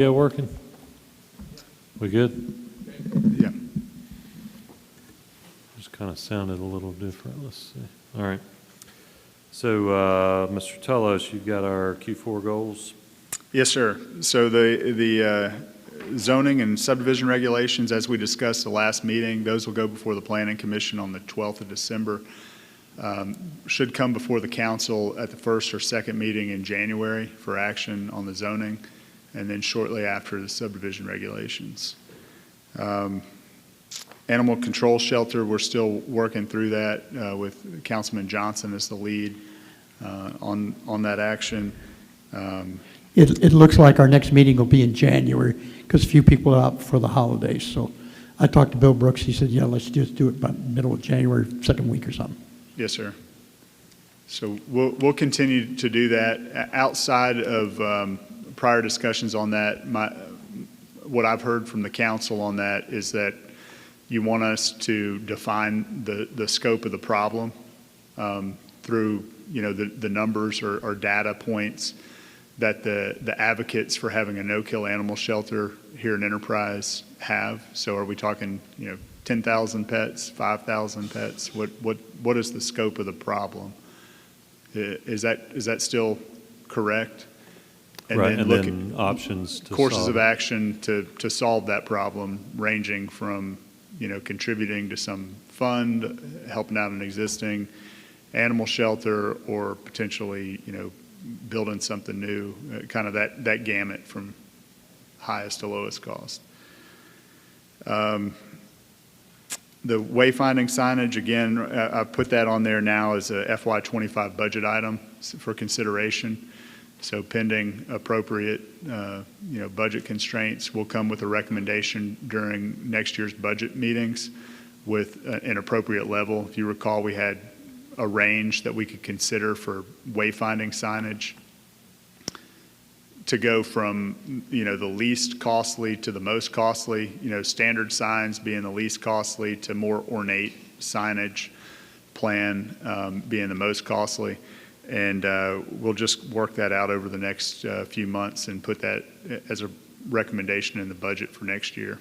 Yeah, working. We good? Yeah. Just kind of sounded a little different. Let's see. All right. So, Mr. Tullos, you've got our Q4 goals. Yes, sir. So the zoning and subdivision regulations, as we discussed the last meeting, those will go before the Planning Commission on the 12th of December. Should come before the council at the first or second meeting in January for action on the zoning, and then shortly after the subdivision regulations. Animal control shelter, we're still working through that with Councilman Johnson as the lead on that action. It looks like our next meeting will be in January because a few people are out for the holidays. So I talked to Bill Brooks. He said, yeah, let's just do it about middle of January, second week or something. Yes, sir. So we'll continue to do that. Outside of prior discussions on that, what I've heard from the council on that is that you want us to define the scope of the problem through the numbers or data points that the advocates for having a no-kill animal shelter here in Enterprise have. So are we talking 10,000 pets, 5,000 pets? What is the scope of the problem? Is that still correct? Right, and then options to courses solve of it. action to solve that problem, ranging from contributing to some fund, helping out an existing animal shelter, or potentially building something new, kind of that gamut from highest to lowest cost. The wayfinding signage, again, I put that on there now as a FY25 budget item for consideration. So pending appropriate, budget constraints, we'll come with a recommendation during next year's budget meetings with an appropriate level. If you recall, we had a range that we could consider for wayfinding signage to go from, the least costly to the most costly, standard signs being the least costly to more ornate signage plan being the most costly. And we'll just work that out over the next few months and put that as a recommendation in the budget for next year.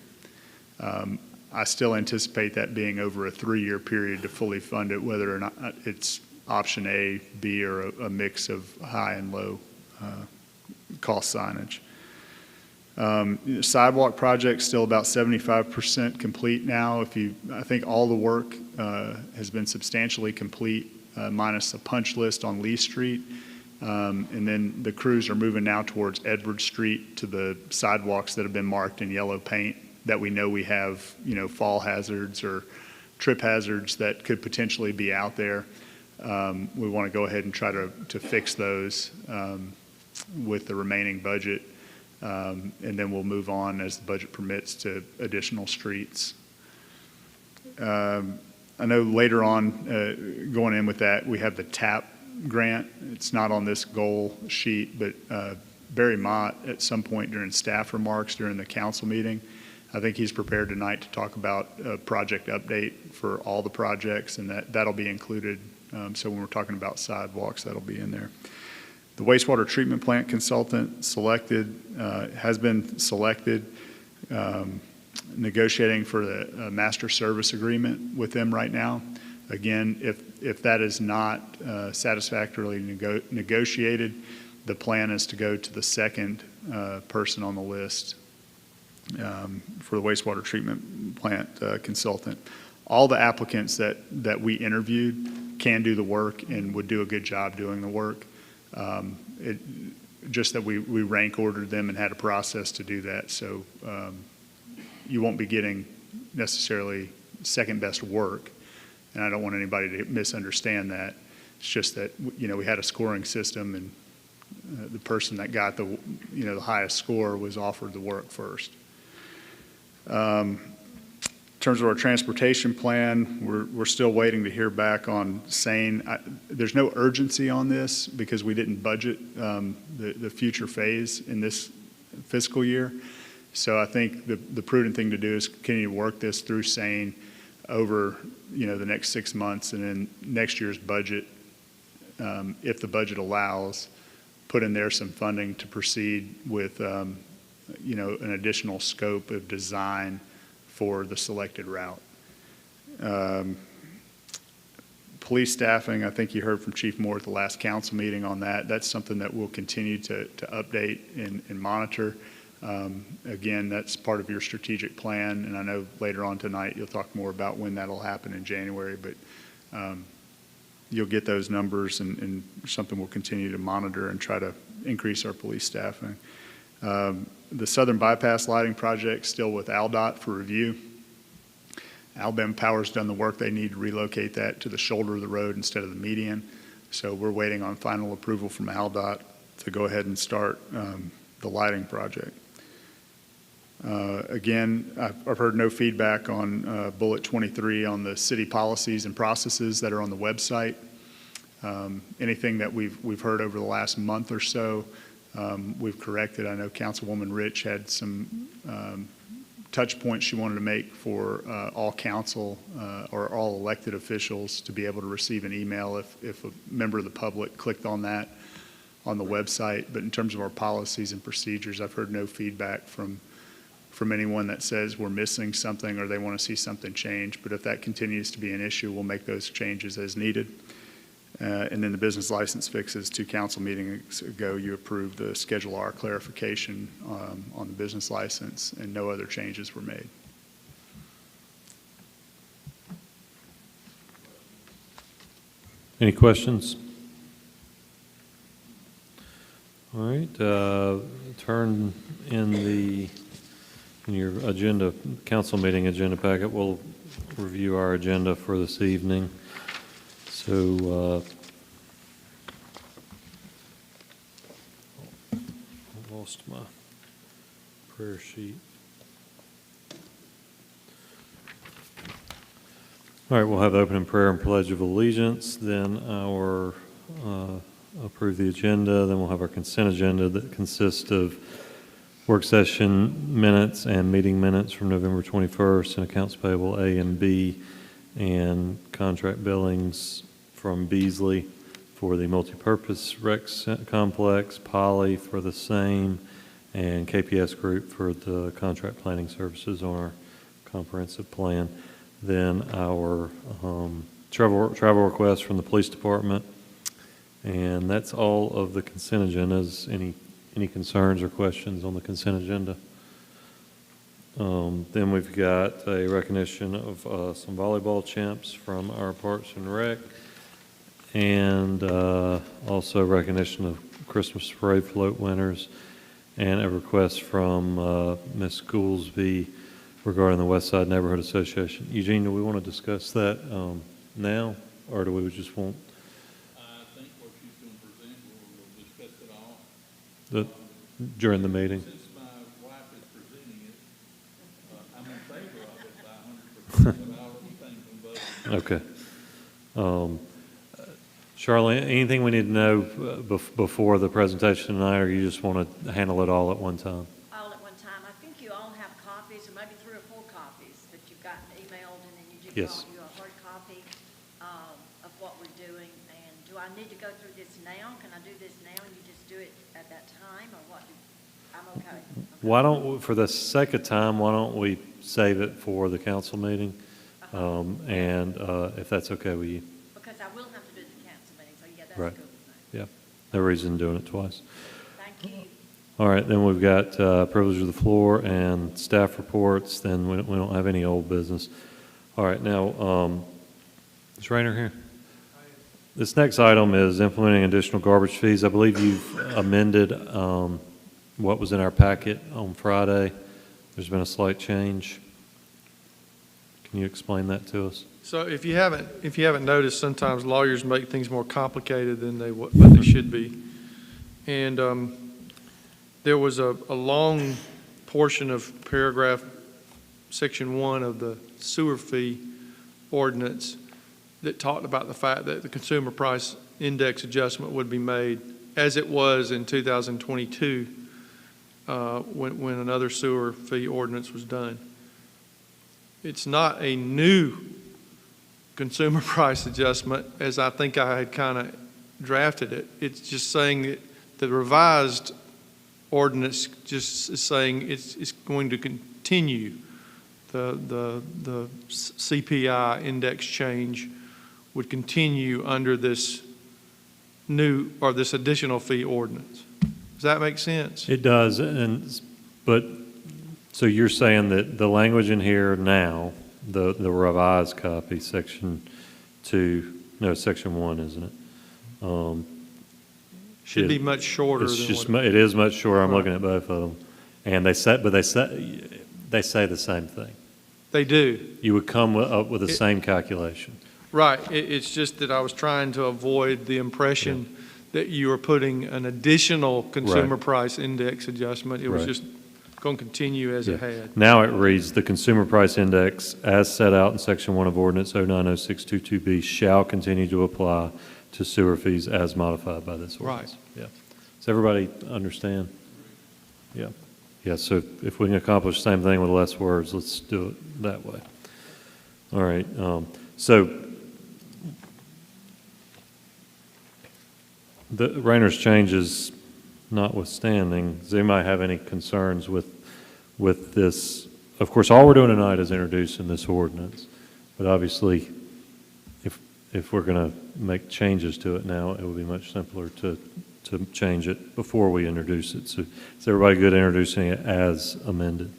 I still anticipate that being over a 3-year period to fully fund it, whether or not it's option A, B, or a mix of high and low cost signage. Sidewalk project still about 75% complete now. I think all the work has been substantially complete, minus a punch list on Lee Street. And then the crews are moving now towards Edward Street to the sidewalks that have been marked in yellow paint that we know we have, fall hazards or trip hazards that could potentially be out there. We want to go ahead and try to fix those with the remaining budget. And then we'll move on as the budget permits to additional streets. I know later on, going in with that, we have the TAP grant. It's not on this goal sheet, but Barry Mott at some point during staff remarks during the council meeting, I think he's prepared tonight to talk about a project update for all the projects, and that'll be included. So when we're talking about sidewalks, that'll be in there. The wastewater treatment plant consultant has been selected. Negotiating for the master service agreement with them right now. Again, if that is not satisfactorily negotiated, the plan is to go to the second person on the list for the wastewater treatment plant consultant. All the applicants that we interviewed can do the work and would do a good job doing the work. Just that we rank ordered them and had a process to do that. So you won't be getting necessarily second best work, and I don't want anybody to misunderstand that. It's just that we had a scoring system, and the person that got the highest score was offered the work first. In terms of our transportation plan, we're still waiting to hear back on SANE. There's no urgency on this because we didn't budget the future phase in this fiscal year. So I think the prudent thing to do is continue to work this through SANE over the next 6 months, and then next year's budget, if the budget allows, put in there some funding to proceed with an additional scope of design for the selected route. Police staffing, I think you heard from Chief Moore at the last council meeting on that. That's something that we'll continue to update and monitor. Again, that's part of your strategic plan, and I know later on tonight you'll talk more about when that'll happen in January, but you'll get those numbers and something we'll continue to monitor and try to increase our police staffing. The Southern Bypass Lighting Project still with AlDOT for review. Alabama Power's done the work they need to relocate that to the shoulder of the road instead of the median. So we're waiting on final approval from AlDOT to go ahead and start the lighting project. Again, I've heard no feedback on bullet 23 on the city policies and processes that are on the website. Anything that we've heard over the last month or so, we've corrected. I know Councilwoman Rich had some touch points she wanted to make for all council or all elected officials to be able to receive an email if a member of the public clicked on that on the website. But in terms of our policies and procedures, I've heard no feedback from anyone that says we're missing something or they want to see something change. But if that continues to be an issue, we'll make those changes as needed. And then the business license fixes. 2 council meetings ago, you approved the Schedule R clarification on the business license, and no other changes were made. Any questions? All right, turn in your agenda, council meeting agenda packet. We'll review our agenda for this evening. So, I lost my prayer sheet. All right, we'll have the opening prayer and pledge of allegiance, then our approve the agenda, then we'll have our consent agenda that consists of work session minutes and meeting minutes from November 21st and accounts payable A and B and contract billings from Beasley for the multipurpose rec complex, Poly for the same, and KPS Group for the contract planning services on our comprehensive plan. Then our travel requests from the police department, and that's all of the consent agendas. Any concerns or questions on the consent agenda? Then we've got a recognition of some volleyball champs from our Parks and Rec, and also recognition of Christmas parade float winners, and a request from Ms. Goolsby regarding the West Side Neighborhood Association. Eugene, do we want to discuss that now, or do we just want? I think what she's going to present, we'll discuss it all. During the meeting? Since my wife is presenting it, I'm in favor of it by 100%, but I'll abstain from voting. Okay. Charlotte, anything we need to know before the presentation tonight, or you just want to handle it all at one time? All at one time. I think you all have copies, or maybe 3 or 4 copies that you've gotten emailed, and then you just Yes. brought you a hard copy of what we're doing. And do I need to go through this now? Can I do this now and you just do it at that time, or what? I'm okay. Why don't, for the sake of time, why don't we save it for the council meeting? And if that's okay with you. Because I will have to do the council meeting, so yeah, that's Right. good with me. Yeah, no reason doing it twice. Thank you. All right, then we've got privilege of the floor and staff reports. Then we don't have any old business. All right, now, is Rainer here? This next item is implementing additional garbage fees. I believe you've amended what was in our packet on Friday. There's been a slight change. Can you explain that to us? So if you haven't noticed, sometimes lawyers make things more complicated than what they should be. And there was a long portion of paragraph section 1 of the sewer fee ordinance that talked about the fact that the consumer price index adjustment would be made as it was in 2022 when another sewer fee ordinance was done. It's not a new consumer price adjustment, as I think I had kind of drafted it. It's just saying that the revised ordinance just is saying it's going to continue. The CPI index change would continue under this new, or this additional fee ordinance. Does that make sense? It does, but, so you're saying that the language in here now, the revised copy, section 1, isn't it? Should be much shorter It's than just, what. it is much shorter, I'm Right. looking at both of them. And they say the same thing. They do. You would come up with the It- same calculation. Right. It's just that I was trying to avoid the impression that you were putting an additional consumer Right. price index adjustment. It was Right. just going to continue as it Yeah. had. Now it reads, "The consumer price index as set out in section 1 of ordinance 090622B shall continue to apply to sewer fees as modified by this ordinance." Yeah. Does everybody understand? Yeah. Yeah, so if we can accomplish the same thing with less words, let's do it that way. All right, so the Rayner's changes notwithstanding, does anybody have any concerns with this? Of course, all we're doing tonight is introducing this ordinance, but obviously, if we're going to make changes to it now, it would be much simpler to change it before we introduce it. So is everybody good introducing it as amended?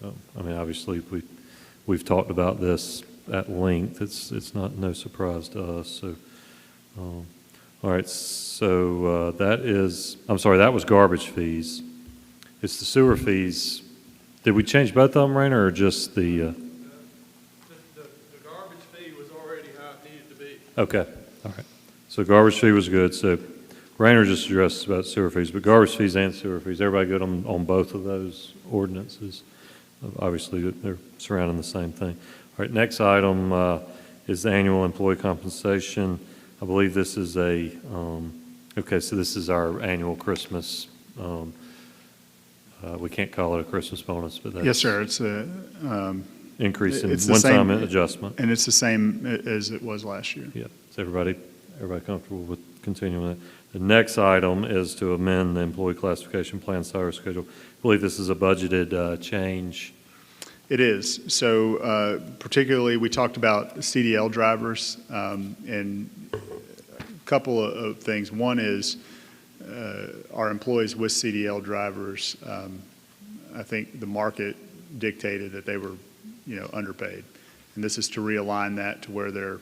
I mean, obviously, we've talked about this at length. It's no surprise to us. So, all right. So that was garbage fees. It's the sewer fees. Did we change both of them, Rainer, or just the? The garbage fee was already how it needed to be. Okay. All right. So garbage fee was good. So Rainer just addressed about sewer fees, but garbage fees and sewer fees, everybody good on both of those ordinances? Obviously, they're surrounding the same thing. All right, next item is the annual employee compensation. I believe this is okay, so this is our annual Christmas, we can't call it a Christmas bonus, but that's. Yes, sir. It's a, Increase in it's the same- one-time adjustment. and it's the same as it was last year. Yeah, is everybody comfortable with continuing that? The next item is to amend the employee classification plan salary schedule. I believe this is a budgeted change. It is. So particularly, we talked about CDL drivers, and a couple of things. One is our employees with CDL drivers, I think the market dictated that they were, underpaid. And this is to realign that to where they're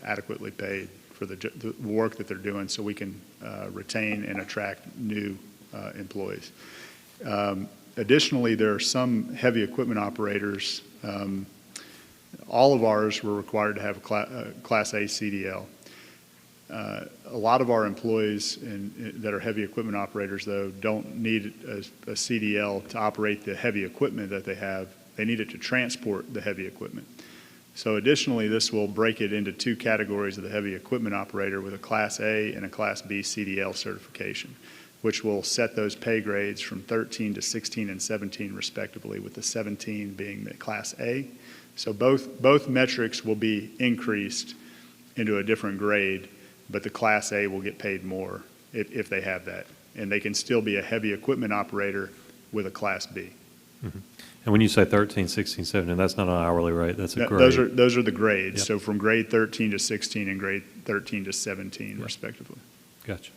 adequately paid for the work that they're doing so we can retain and attract new employees. Additionally, there are some heavy equipment operators. All of ours were required to have a Class A CDL. A lot of our employees that are heavy equipment operators, though, don't need a CDL to operate the heavy equipment that they have. They need it to transport the heavy equipment. So additionally, this will break it into two categories of the heavy equipment operator with a Class A and a Class B CDL certification, which will set those pay grades from 13 to 16 and 17 respectively, with the 17 being the Class A. So both metrics will be increased into a different grade, but the Class A will get paid more if they have that. And they can still be a heavy equipment operator with a Class B. Mm-hmm. And when you say 13, 16, 17, that's not an hourly rate, that's a grade. Those are the grades. Yep. So from grade 13 to 16 and grade 13 to 17 Yep. respectively. Gotcha.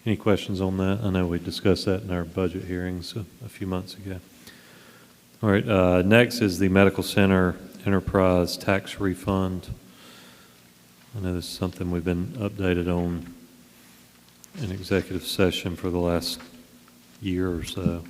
Any questions on that? I know we discussed that in our budget hearings a few months ago. All right, next is the Medical Center Enterprise Tax Refund. I know this is something we've been updated on in executive session for the last year or so.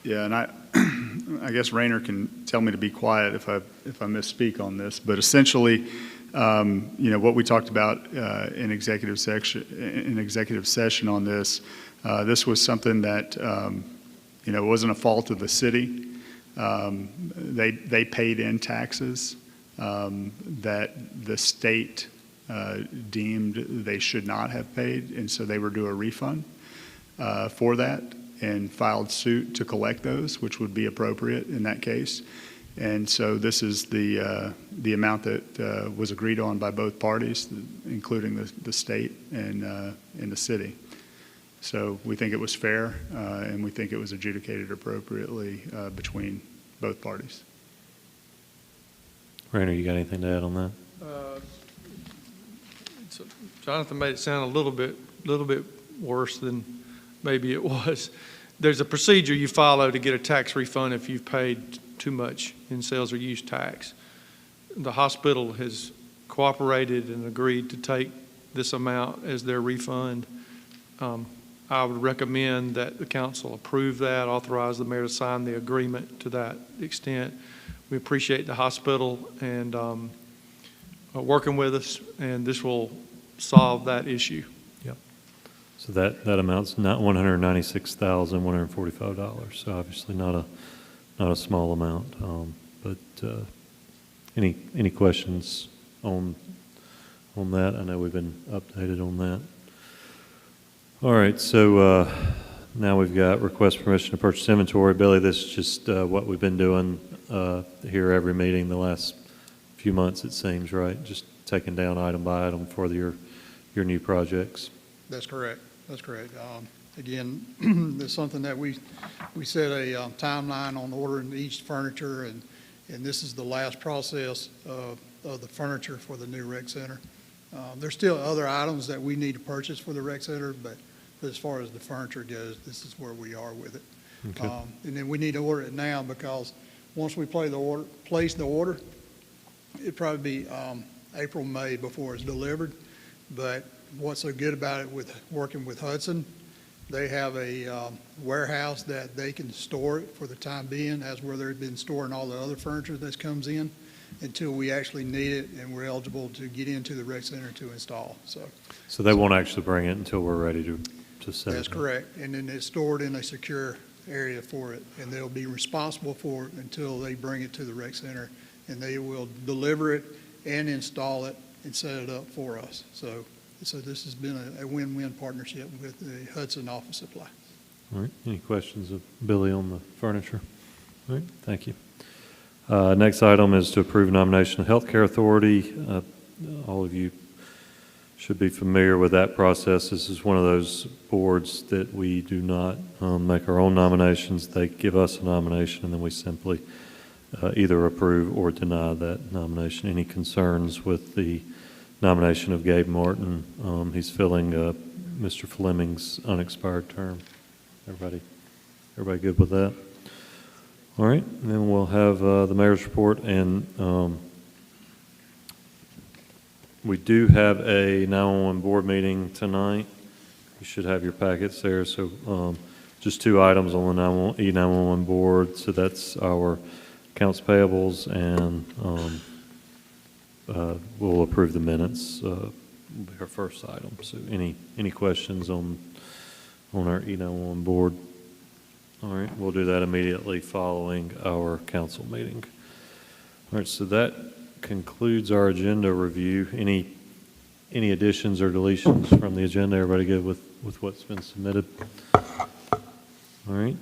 Yeah, and I guess Rainer can tell me to be quiet if I misspeak on this, but essentially, what we talked about in executive session on this, this was something that wasn't a fault of the city. They paid in taxes that the state deemed they should not have paid, and so they were due a refund for that, and filed suit to collect those, which would be appropriate in that case. And so this is the amount that was agreed on by both parties, including the state and the city. So we think it was fair, and we think it was adjudicated appropriately between both parties. Rainer, you got anything to add on that? So Jonathan made it sound a little bit worse than maybe it was. There's a procedure you follow to get a tax refund if you've paid too much in sales or use tax. The hospital has cooperated and agreed to take this amount as their refund. I would recommend that the council approve that, authorize the mayor to sign the agreement to that extent. We appreciate the hospital and working with us, and this will solve that issue. So that amounts not $196,145. So obviously not a small amount. But any questions on that? I know we've been updated on that. All right. So now we've got request permission to purchase inventory. Billy, this is just what we've been doing here every meeting the last few months, it seems, right? Just taking down item by item for your new projects. That's correct. That's correct. Again, there's something that we set a timeline on ordering each furniture, and this is the last process of the furniture for the new rec center. There's still other items that we need to purchase for the rec center, but as far as the furniture goes, this is where we are with it. Okay. And then we need to order it now, because once we place the order, it'd probably be April, May before it's delivered. But what's so good about it with working with Hudson, they have a warehouse that they can store it for the time being, as where they've been storing all the other furniture that comes in, until we actually need it and we're eligible to get into the rec center to install. So they won't actually bring it until we're ready to set it That's up. correct. And then it's stored in a secure area for it, and they'll be responsible for it until they bring it to the rec center, and they will deliver it and install it and set it up for us. So this has been a win-win partnership with the Hudson Office Supply. All right. Any questions of Billy on the furniture? All right. Thank you. Next item is to approve nomination of Healthcare Authority. All of you should be familiar with that process. This is one of those boards that we do not make our own nominations. They give us a nomination, and then we simply either approve or deny that nomination. Any concerns with the nomination of Gabe Martin? He's filling Mr. Fleming's unexpired term. Everybody good with that? All right, and then we'll have the mayor's report, and we do have a 911 board meeting tonight. You should have your packets there. So just two items on the E911 board. So that's our accounts payables, and we'll approve the minutes. Will be our first item. So any questions on our E911 board? All right, we'll do that immediately following our council meeting. All right, so that concludes our agenda review. Any additions or deletions from the agenda? Everybody good with what's been submitted? All right.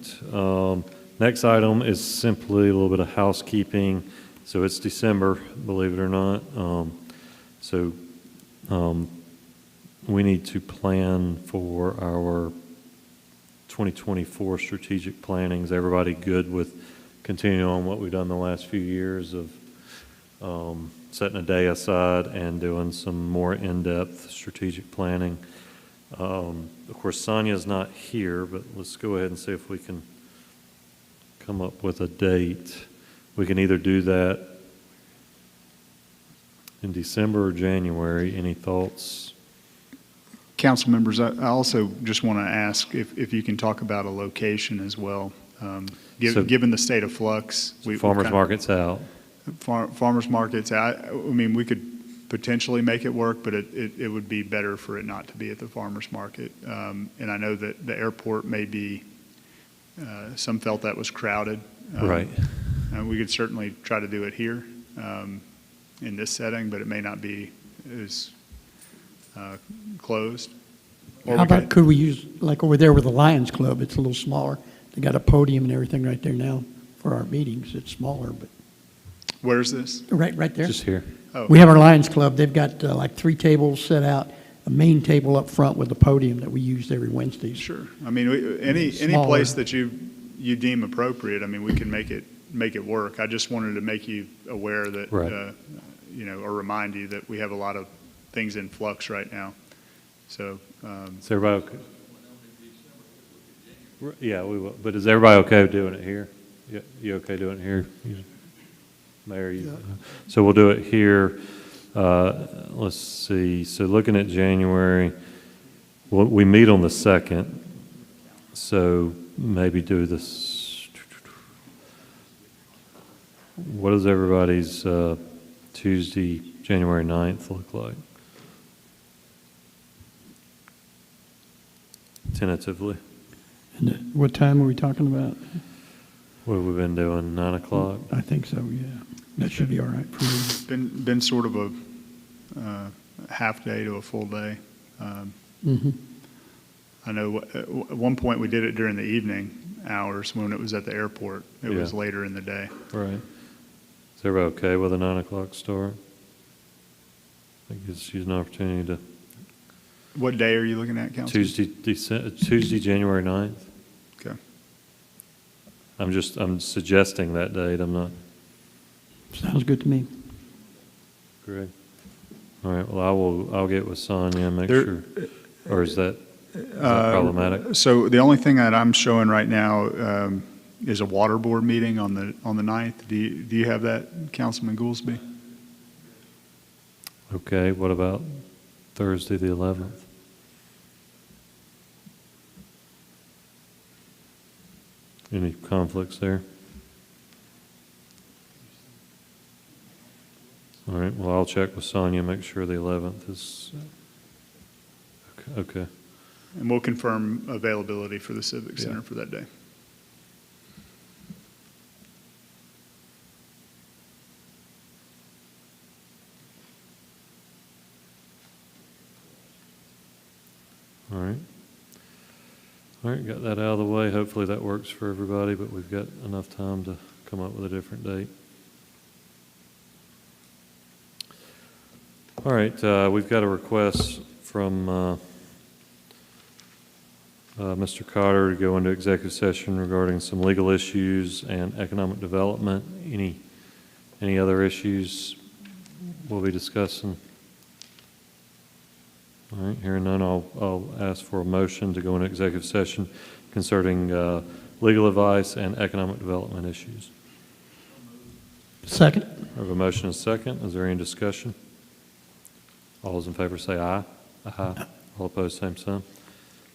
Next item is simply a little bit of housekeeping. So it's December, believe it or not. We need to plan for our 2024 strategic planning. Is everybody good with continuing on what we've done the last few years of setting a day aside and doing some more in-depth strategic planning? Of course, Sonia's not here, but let's go ahead and see if we can come up with a date. We can either do that in December or January. Any thoughts? Council members, I also just want to ask if you can talk about a location as well. Given the state of flux. Farmers market's out. Farmers markets, I mean, we could potentially make it work, but it would be better for it not to be at the farmers market. And I know that the airport may be, some felt that was crowded. Right. We could certainly try to do it here in this setting, but it may not be as closed. Or How about, could we use, like over there with the Lions Club, it's a little smaller. They got a podium and everything right there now for our meetings. It's smaller, but. Where's this? Right there. Just here. Oh. We have our Lions Club. They've got like 3 tables set out, a main table up front with a podium that we used every Wednesday. Sure. I mean, any Smaller. place that you deem appropriate, I mean, we can make it work. I just wanted to make you aware that, Right. or remind you that we have a lot of things in flux right now. So, Is everybody okay? Yeah, we will, but is everybody okay doing it here? You okay doing it here? Mayor, you? So we'll do it here. Let's see, so looking at January, we meet on the 2nd, so maybe do this. What does everybody's Tuesday, January 9th look like? Tentatively. And what time are we talking about? What have we been doing, 9 o'clock? I think so, yeah. That should be all right for me. been sort of a half day to a full day. Mhm. I know at one point we did it during the evening hours when it was at the airport. It was Yeah. later in the day. Right. Is everybody okay with a 9 o'clock start? I think it's an opportunity to, What day are you looking at, Councilman? Tuesday, January 9th. Okay. I'm suggesting that date, I'm not. Sounds good to me. Great. All right, well, I'll get with Sonia and make There- sure, or is that problematic? So the only thing that I'm showing right now is a water board meeting on the 9th. Do you have that, Councilman Goolsby? Okay, what about Thursday, the 11th? Any conflicts there? All right, well, I'll check with Sonia, make sure the 11th is, okay. And we'll confirm availability for the Civic Yeah. Center for that day. All right. All right, got that out of the way. Hopefully that works for everybody, but we've got enough time to come up with a different date. All right, we've got a request from Mr. Cotter to go into executive session regarding some legal issues and economic development. Any other issues we'll be discussing? All right, hearing none, I'll ask for a motion to go into executive session concerning legal advice and economic development issues. Second? I have a motion and a second. Is there any discussion? All those in favor say aye. Aye. All opposed, same sign.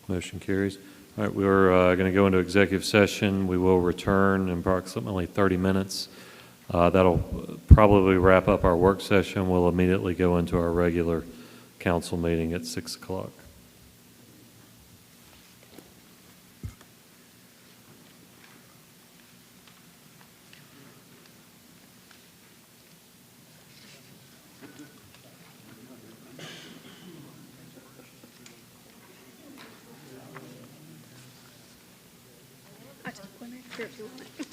Motion carries. All right, we're going to go into executive session. We will return in approximately 30 minutes. That'll probably wrap up our work session. We'll immediately go into our regular council meeting at 6 o'clock. I took one extra if you want it.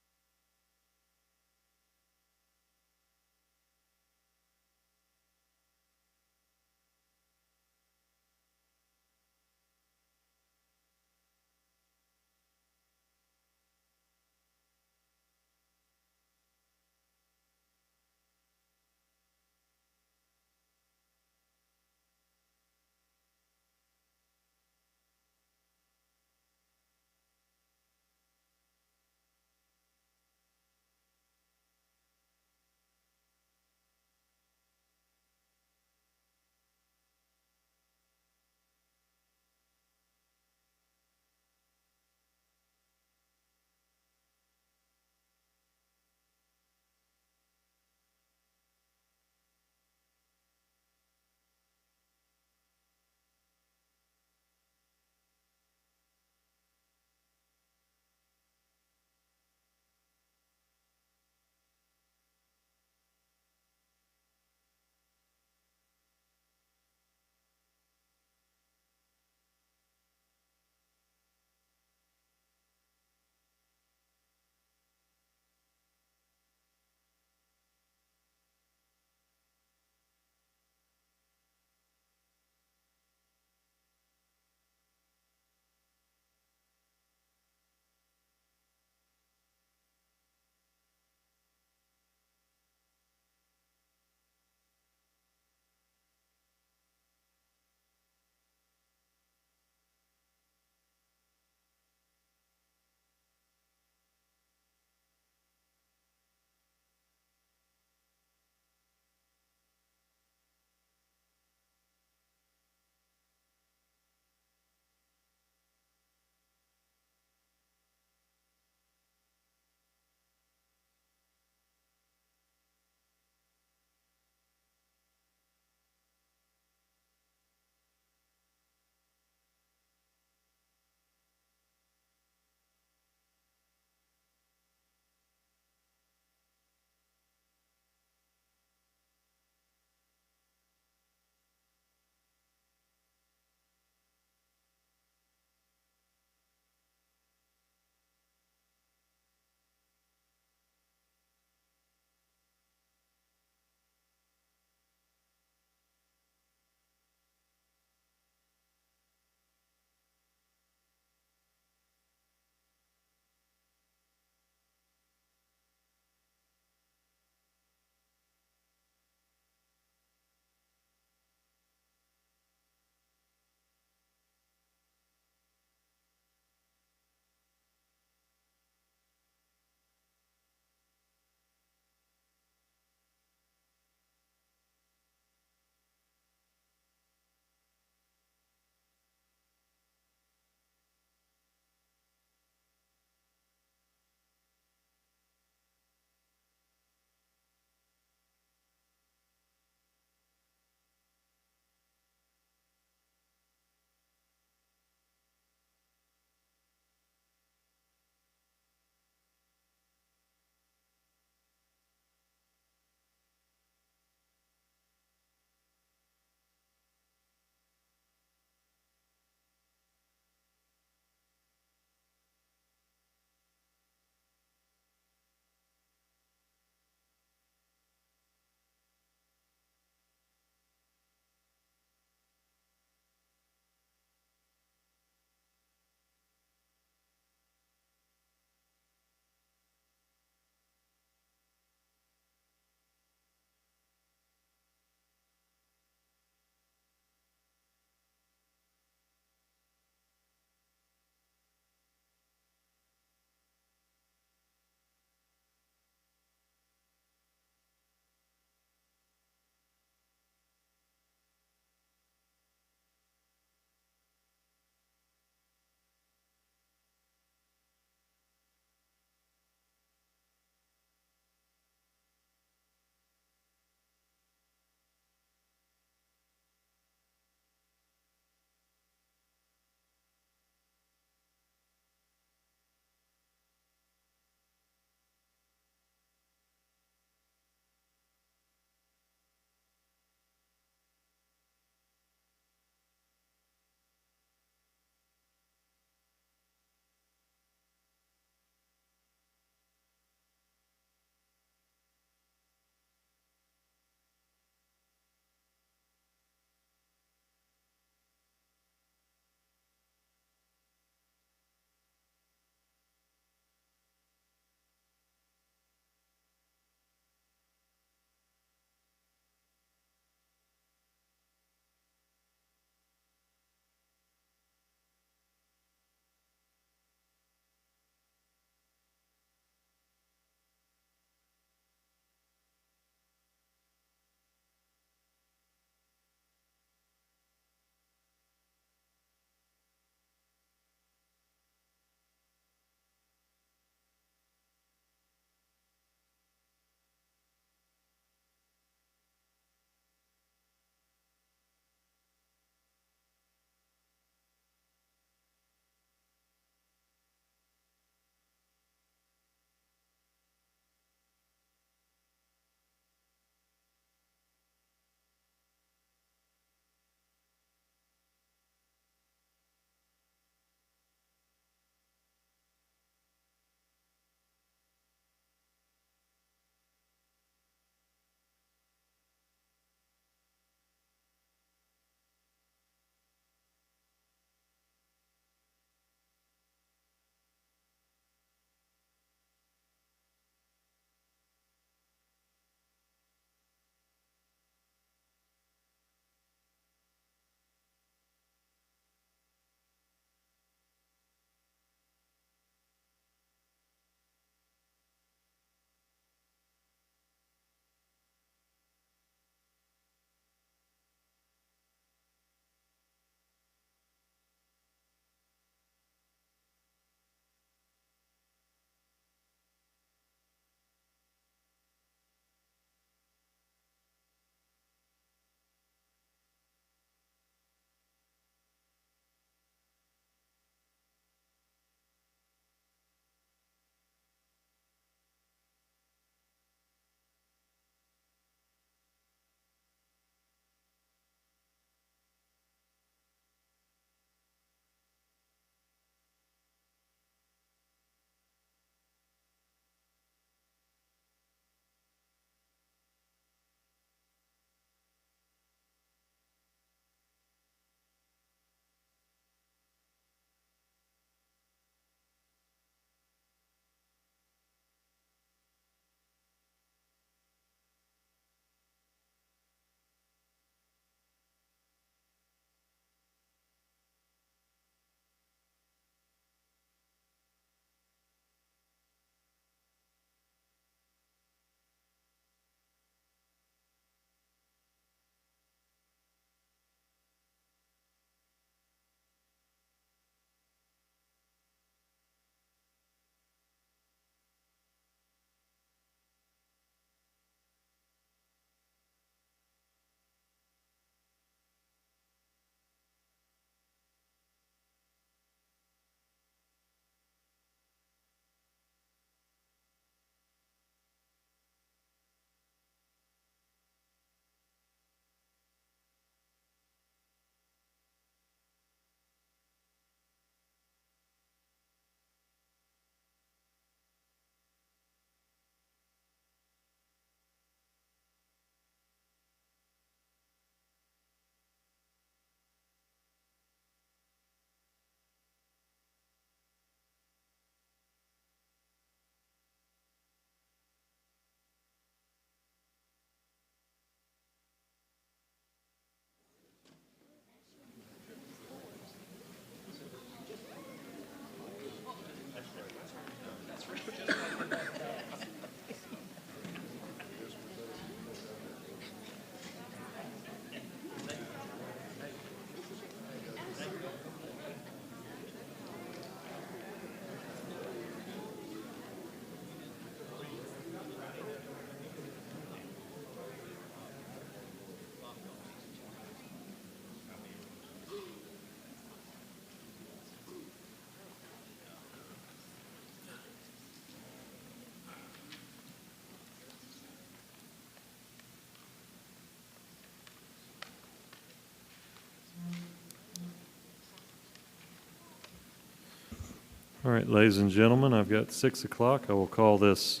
All right, ladies and gentlemen, I've got 6 o'clock. I will call this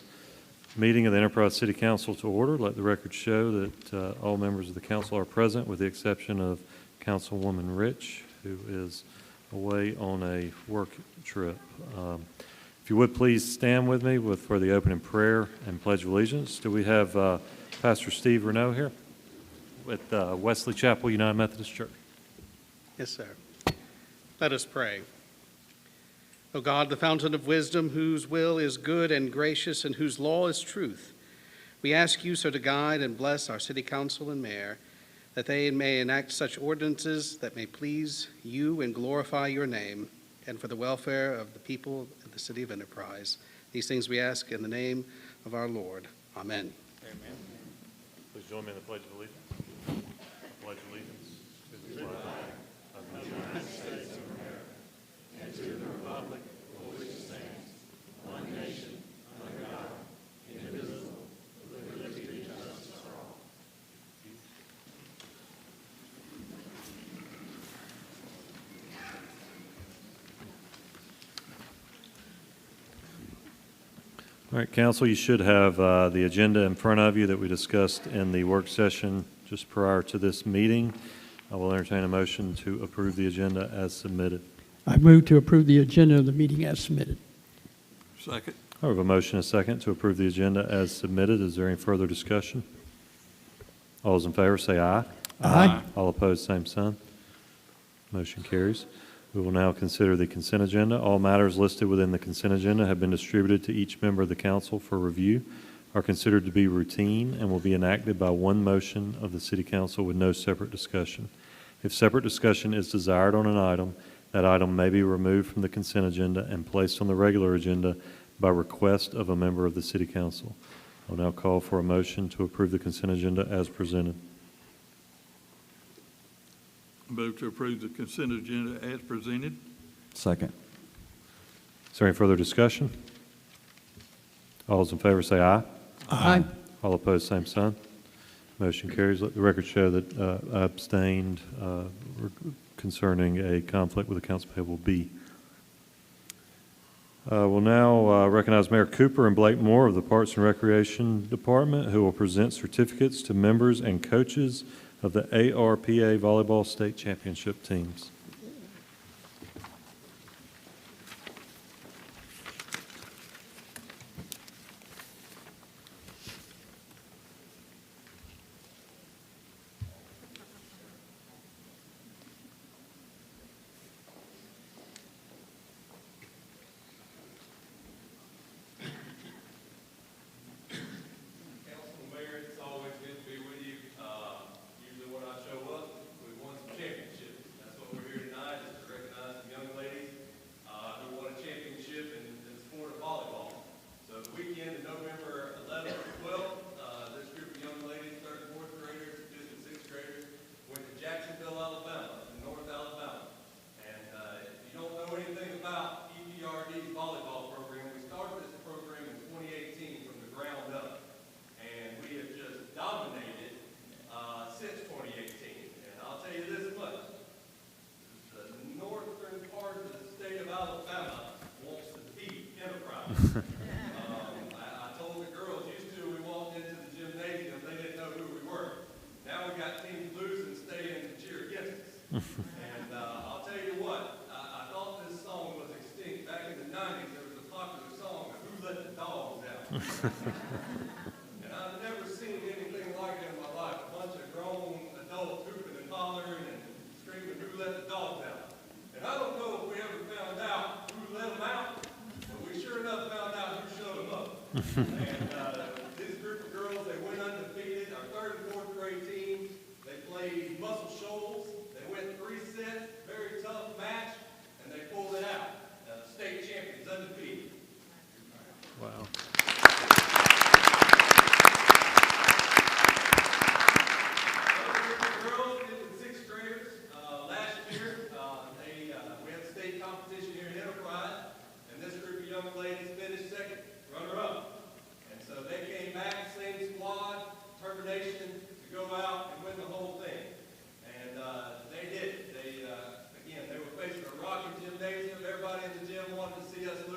meeting of the Enterprise City Council to order. Let the record show that all members of the council are present, with the exception of Councilwoman Rich, who is away on a work trip. If you would please stand with me for the opening prayer and pledge of allegiance. Do we have Pastor Steve Renaud here with Wesley Chapel United Methodist Church? Yes, sir. Let us pray. O God, the fountain of wisdom, whose will is good and gracious and whose law is truth, we ask you so to guide and bless our city council and mayor, that they may enact such ordinances that may please you and glorify your name, and for the welfare of the people of the city of Enterprise. These things we ask in the name of our Lord. Amen. Amen. Please join me in the Pledge of Allegiance. I pledge allegiance to the flag of the United States of America and to the republic for which it stands, one nation, under God, indivisible, with liberty and justice for all. All right, council, you should have the agenda in front of you that we discussed in the work session just prior to this meeting. I will entertain a motion to approve the agenda as submitted. I move to approve the agenda of the meeting as submitted. Second. I have a motion and a second to approve the agenda as submitted. Is there any further discussion? All those in favor say aye. Aye. All opposed, same sign. Motion carries. We will now consider the consent agenda. All matters listed within the consent agenda have been distributed to each member of the council for review, are considered to be routine, and will be enacted by one motion of the city council with no separate discussion. If separate discussion is desired on an item, that item may be removed from the consent agenda and placed on the regular agenda by request of a member of the city council. I'll now call for a motion to approve the consent agenda as presented. Move to approve the consent agenda as presented. Second. Is there any further discussion? All those in favor say aye. Aye. All opposed, same sign. Motion carries. Let the record show that I abstained concerning a conflict with accounts payable B. We'll now recognize Mayor Cooper and Blake Moore of the Parks and Recreation Department, who will present certificates to members and coaches of the ARPA Volleyball State Championship teams. Councilman Mayor, it's always good to be with you. Usually when I show up, we've won some championships. That's what we're here tonight, is to recognize some young ladies who won a championship in the sport of volleyball. So the weekend of November 11th and 12th, this group of young ladies, third and fourth graders, fifth and sixth graders, went to Jacksonville, Alabama, in North Alabama. And if you don't know anything about EPRD's volleyball program, we started this program in 2018 from the ground up. And we have just dominated since 2018. And I'll tell you this much, the northern part of the state of Alabama wants to beat Enterprise. I told the girls used to, we walked into the gymnasium, they didn't know who we were. Now we got teams losing, staying to cheer against us. And I'll tell you what, I thought this song was extinct. Back in the 90s, there was a popular song, Who Let the Dogs Out? And I've never seen anything like it in my life. A bunch of grown adults hooping and hollering and screaming, who let the dogs out? And I don't know if we ever found out who let them out, but we sure enough found out who showed them up. And this group of girls, they went undefeated. Our third and fourth grade team, they played Muscle Shoals. They went 3 sets, very tough match, and they pulled it out. State champions, undefeated. Wow. Girls, fifth and sixth graders, last year, we had a state competition here in Enterprise, and this group of young ladies finished second, runner-up. And so they came back, same squad, determination to go out and win the whole thing. And they did. Again, they were facing a rocking gymnasium. Everybody in the gym wanted to see us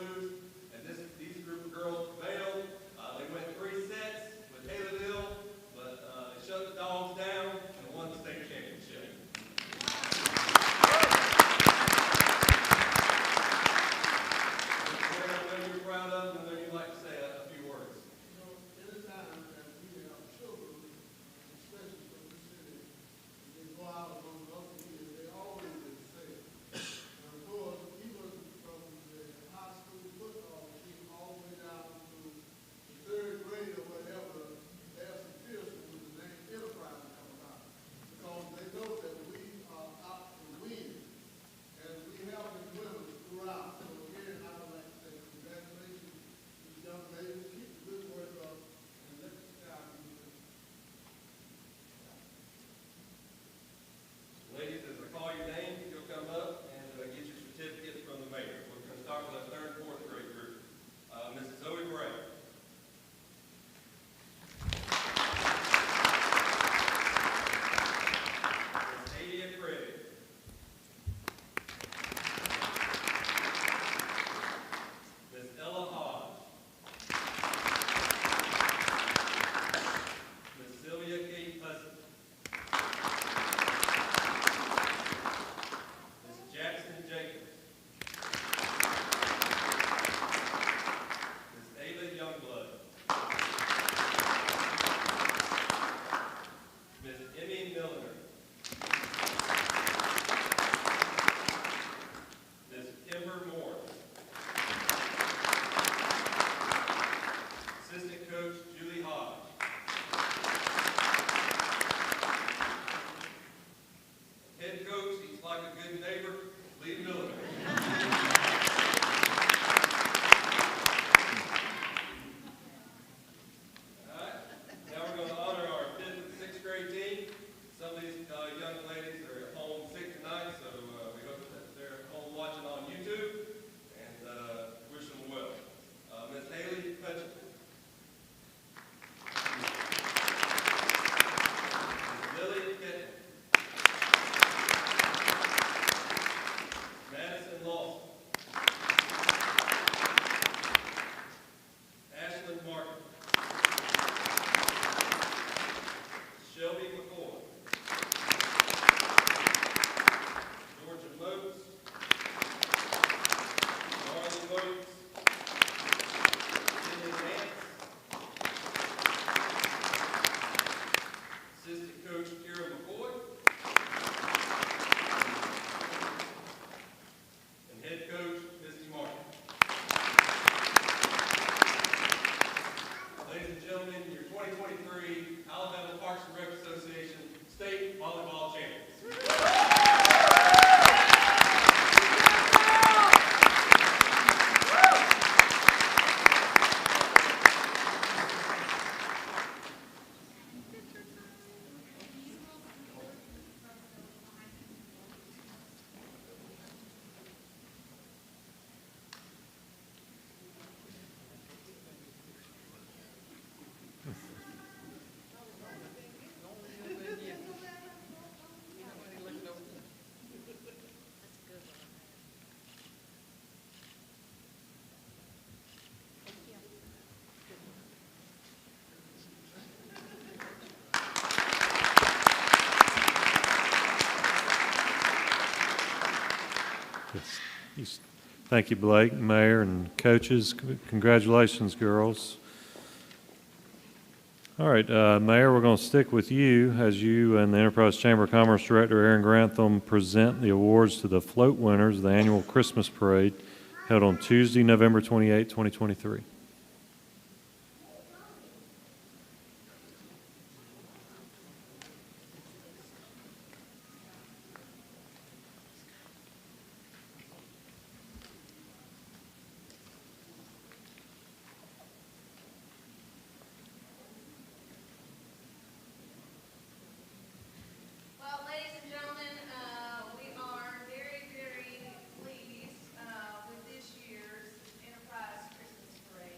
Yes. Thank you, Blake, Mayor, and coaches. Congratulations, girls. All right, Mayor, we're going to stick with you as you and the Enterprise Chamber of Commerce Director Aaron Grantham present the awards to the float winners of the annual Christmas Parade held on Tuesday, November 28, 2023. Well, ladies and gentlemen, we are very, very pleased with this year's Enterprise Christmas Parade.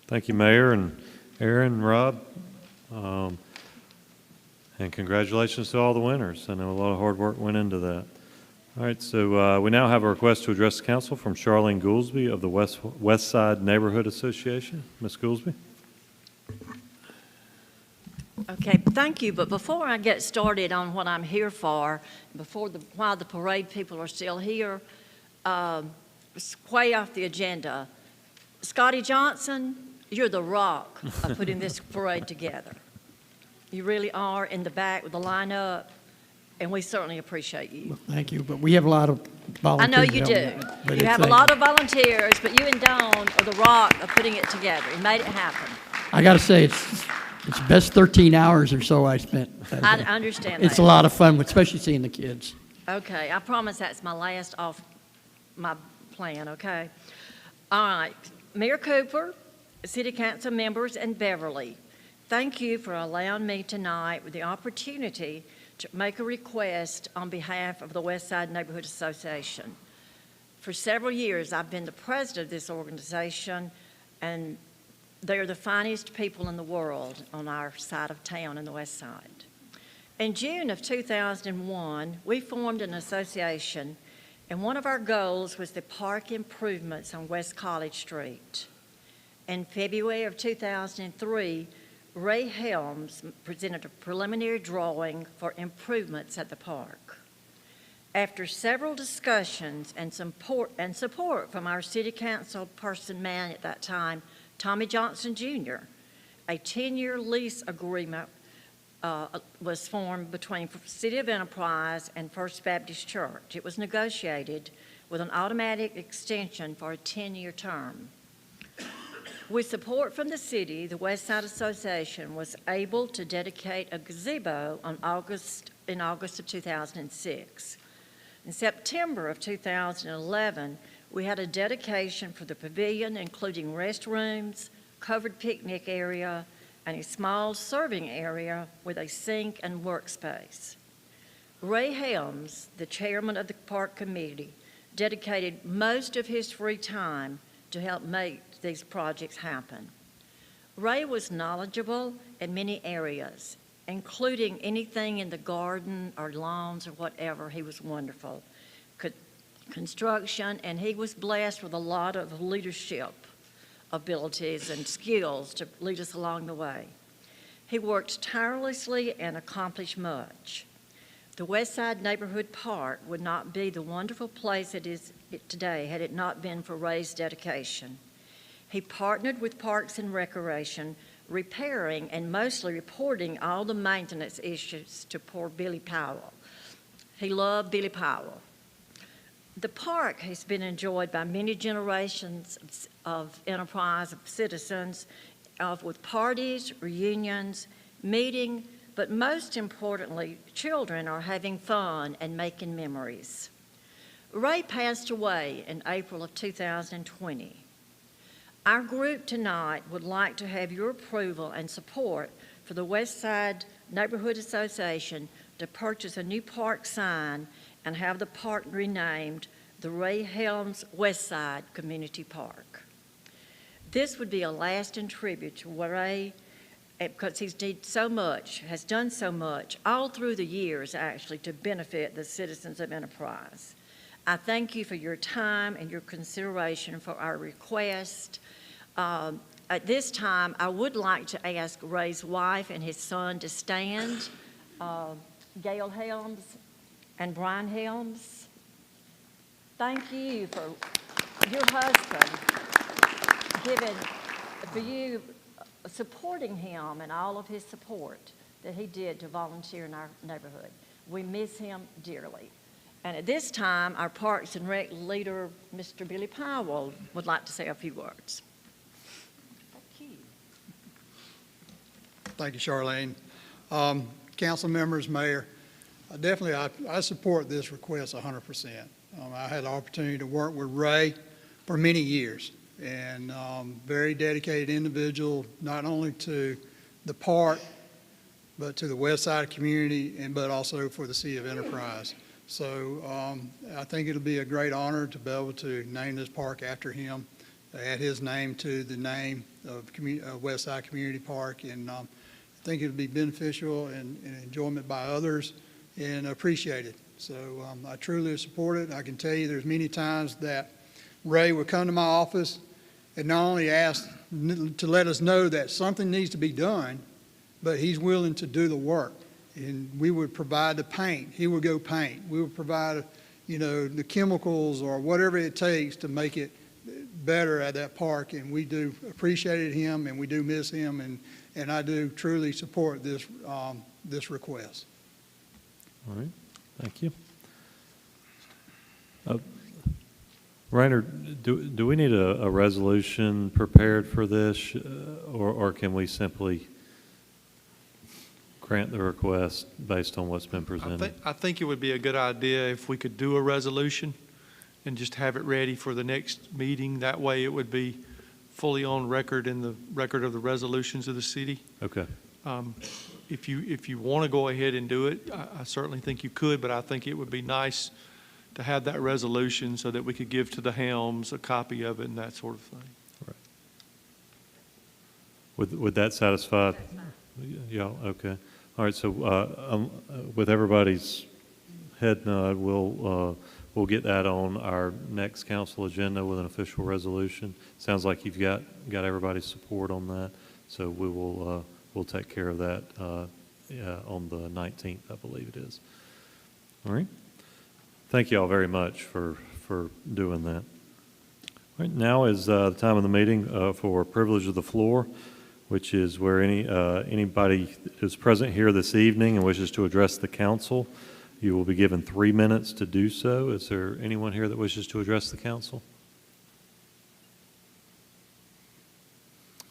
Thank you, Mayor and Aaron, Rob. And congratulations to all the winners. I know a lot of hard work went into that. All right, so we now have a request to address the council from Charlene Goolsby of the West Side Neighborhood Association. Ms. Goolsby? Okay, thank you, but before I get started on what I'm here for, while the parade people are still here, it's way off the agenda. Scotty Johnson, you're the rock of putting this parade together. You really are in the back with the lineup, and we certainly appreciate you. Well, thank you, but we have a lot of I volunteers. know you do. helping out, but You have a lot of volunteers, but you and Dawn are the rock of putting it together. You made it happen. I got to say, it's best 13 hours or so I spent. I understand It's that. a lot of fun, especially seeing the kids. Okay, I promise that's my last off my plan, okay? All right, Mayor Cooper, City Council members, and Beverly, thank you for allowing me tonight with the opportunity to make a request on behalf of the West Side Neighborhood Association. For several years, I've been the president of this organization, and they are the finest people in the world on our side of town in the West Side. In June of 2001, we formed an association, and one of our goals was the park improvements on West College Street. In February of 2003, Ray Helms presented a preliminary drawing for improvements at the park. After several discussions and support from our city council person man at that time, Tommy Johnson Jr., a 10-year lease agreement was formed between City of Enterprise and First Baptist Church. It was negotiated with an automatic extension for a 10-year term. With support from the city, the West Side Association was able to dedicate a gazebo in August of 2006. In September of 2011, we had a dedication for the pavilion, including restrooms, covered picnic area, and a small serving area with a sink and workspace. Ray Helms, the chairman of the park committee, dedicated most of his free time to help make these projects happen. Ray was knowledgeable in many areas, including anything in the garden or lawns or whatever. He was wonderful. Construction, and he was blessed with a lot of leadership abilities and skills to lead us along the way. He worked tirelessly and accomplished much. The West Side Neighborhood Park would not be the wonderful place it is today had it not been for Ray's dedication. He partnered with Parks and Recreation, repairing and mostly reporting all the maintenance issues to poor Billy Powell. He loved Billy Powell. The park has been enjoyed by many generations of Enterprise of citizens with parties, reunions, meeting, but most importantly, children are having fun and making memories. Ray passed away in April of 2020. Our group tonight would like to have your approval and support for the West Side Neighborhood Association to purchase a new park sign and have the park renamed the Ray Helms West Side Community Park. This would be a lasting tribute to Ray, because he's has done so much all through the years actually to benefit the citizens of Enterprise. I thank you for your time and your consideration for our request. At this time, I would like to ask Ray's wife and his son to stand, Gail Helms and Brian Helms. Thank you for your husband supporting him and all of his support that he did to volunteer in our neighborhood. We miss him dearly. And at this time, our Parks and Rec leader, Mr. Billy Powell, would like to say a few words. Thank you. Thank you, Charlene. Council members, Mayor, I support this request 100%. I had the opportunity to work with Ray for many years, and very dedicated individual, not only to the park, but to the West Side community, but also for the City of Enterprise. So I think it'll be a great honor to be able to name this park after him, add his name to the name of Westside Community Park. And I think it'll be beneficial and enjoyment by others and appreciated. So I truly support it. I can tell you there's many times that Ray would come to my office and not only ask to let us know that something needs to be done, but he's willing to do the work. And we would provide the paint. He would go paint. We would provide, the chemicals or whatever it takes to make it better at that park. And we do appreciate him, and we do miss him, and I do truly support this request. All right, thank you. Reiner, do we need a resolution prepared for this, or can we simply grant the request based on what's been presented? I think it would be a good idea if we could do a resolution and just have it ready for the next meeting. That way it would be fully on record in the record of the resolutions of the city. Okay. If you want to go ahead and do it, I certainly think you could, but I think it would be nice to have that resolution so that we could give to the Helms a copy of it and that sort of thing. Right. Would that satisfy? Yeah, okay. All right, so with everybody's head nod, we'll get that on our next council agenda with an official resolution. Sounds like you've got everybody's support on that, so we will we'll take care of that on the 19th, I believe it is. All right. Thank you all very much for doing that. All right, now is the time of the meeting for privilege of the floor, which is where anybody who's present here this evening and wishes to address the council, you will be given 3 minutes to do so. Is there anyone here that wishes to address the council?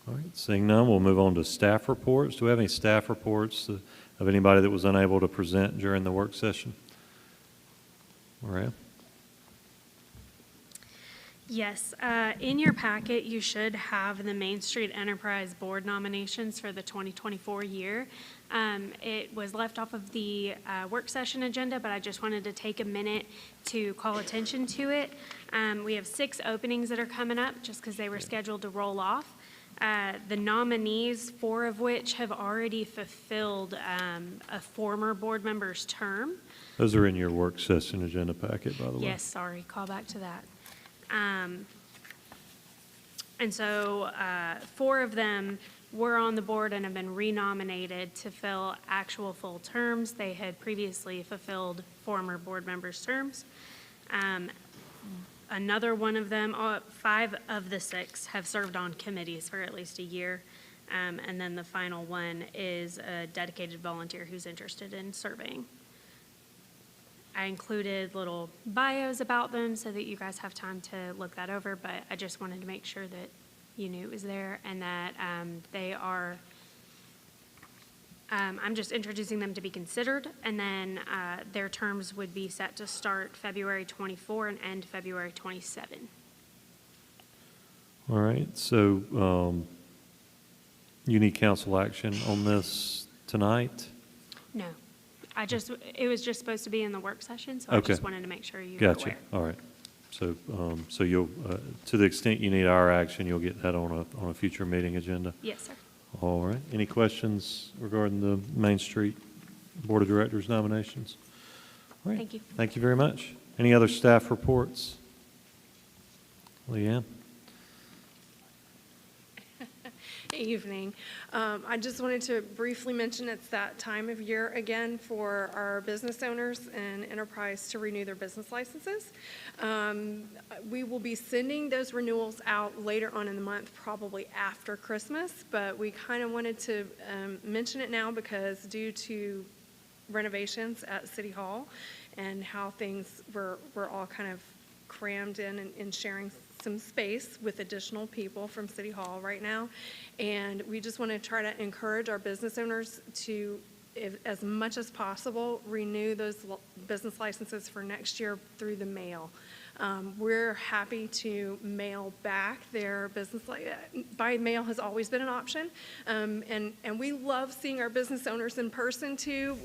All right, seeing none, we'll move on to staff reports. Do we have any staff reports of anybody that was unable to present during the work session? Maria? Yes, in your packet, you should have the Main Street Enterprise Board nominations for the 2024 year. It was left off of the work session agenda, but I just wanted to take a minute to call attention to it. We have 6 openings that are coming up just because they were scheduled to roll off. The nominees, 4 of which have already fulfilled a former board member's term. Those are in your work session agenda packet, by the way. Yes, sorry, call back to that. And so 4 of them were on the board and have been renominated to fill actual full terms. They had previously fulfilled former board members' terms. Another one of them, 5 of the 6 have served on committees for at least a year. And then the final one is a dedicated volunteer who's interested in surveying. I included little bios about them so that you guys have time to look that over, but I just wanted to make sure that you knew it was there and that they are, I'm just introducing them to be considered, and then their terms would be set to start February 24 and end February 27. All right, so you need council action on this tonight? No. It was just supposed to be in the work session, so I Okay. just wanted to make sure you were Gotcha. aware. All right. So you'll, to the extent you need our action, you'll get that on a future meeting agenda? Yes, sir. All right. Any questions regarding the Main Street Board of Directors nominations? All right. Thank you. Thank you very much. Any other staff reports? Leanne? Evening. I just wanted to briefly mention it's that time of year again for our business owners and enterprise to renew their business licenses. We will be sending those renewals out later on in the month, probably after Christmas, but we kind of wanted to mention it now because due to renovations at City Hall and how things were all kind of crammed in and sharing some space with additional people from City Hall right now. And we just want to try to encourage our business owners to, as much as possible, renew those business licenses for next year through the mail. We're happy to mail back their business, by mail has always been an option. And we love seeing our business owners in person too.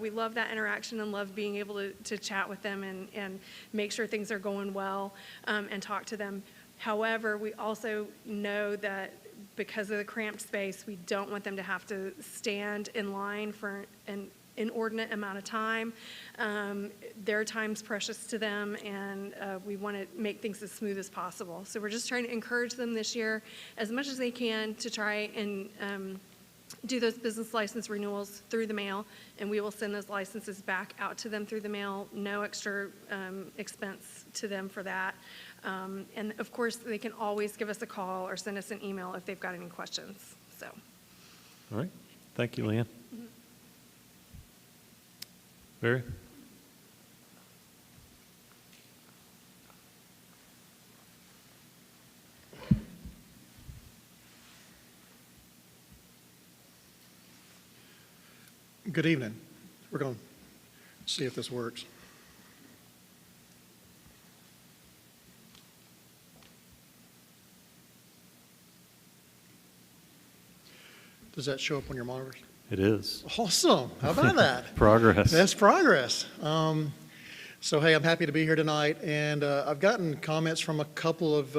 We love that interaction and love being able to chat with them and make sure things are going well and talk to them. However, we also know that because of the cramped space, we don't want them to have to stand in line for an inordinate amount of time. Their time's precious to them, and we want to make things as smooth as possible. So we're just trying to encourage them this year as much as they can to try and do those business license renewals through the mail, and we will send those licenses back out to them through the mail, no extra expense to them for that. And of course, they can always give us a call or send us an email if they've got any questions, so. All right. Thank you, Leanne. Barry? Good evening. We're going to see if this works. Does that show up on your monitors? It is. Awesome. How about that? Progress. That's progress. So, hey, I'm happy to be here tonight, and I've gotten comments from a couple of,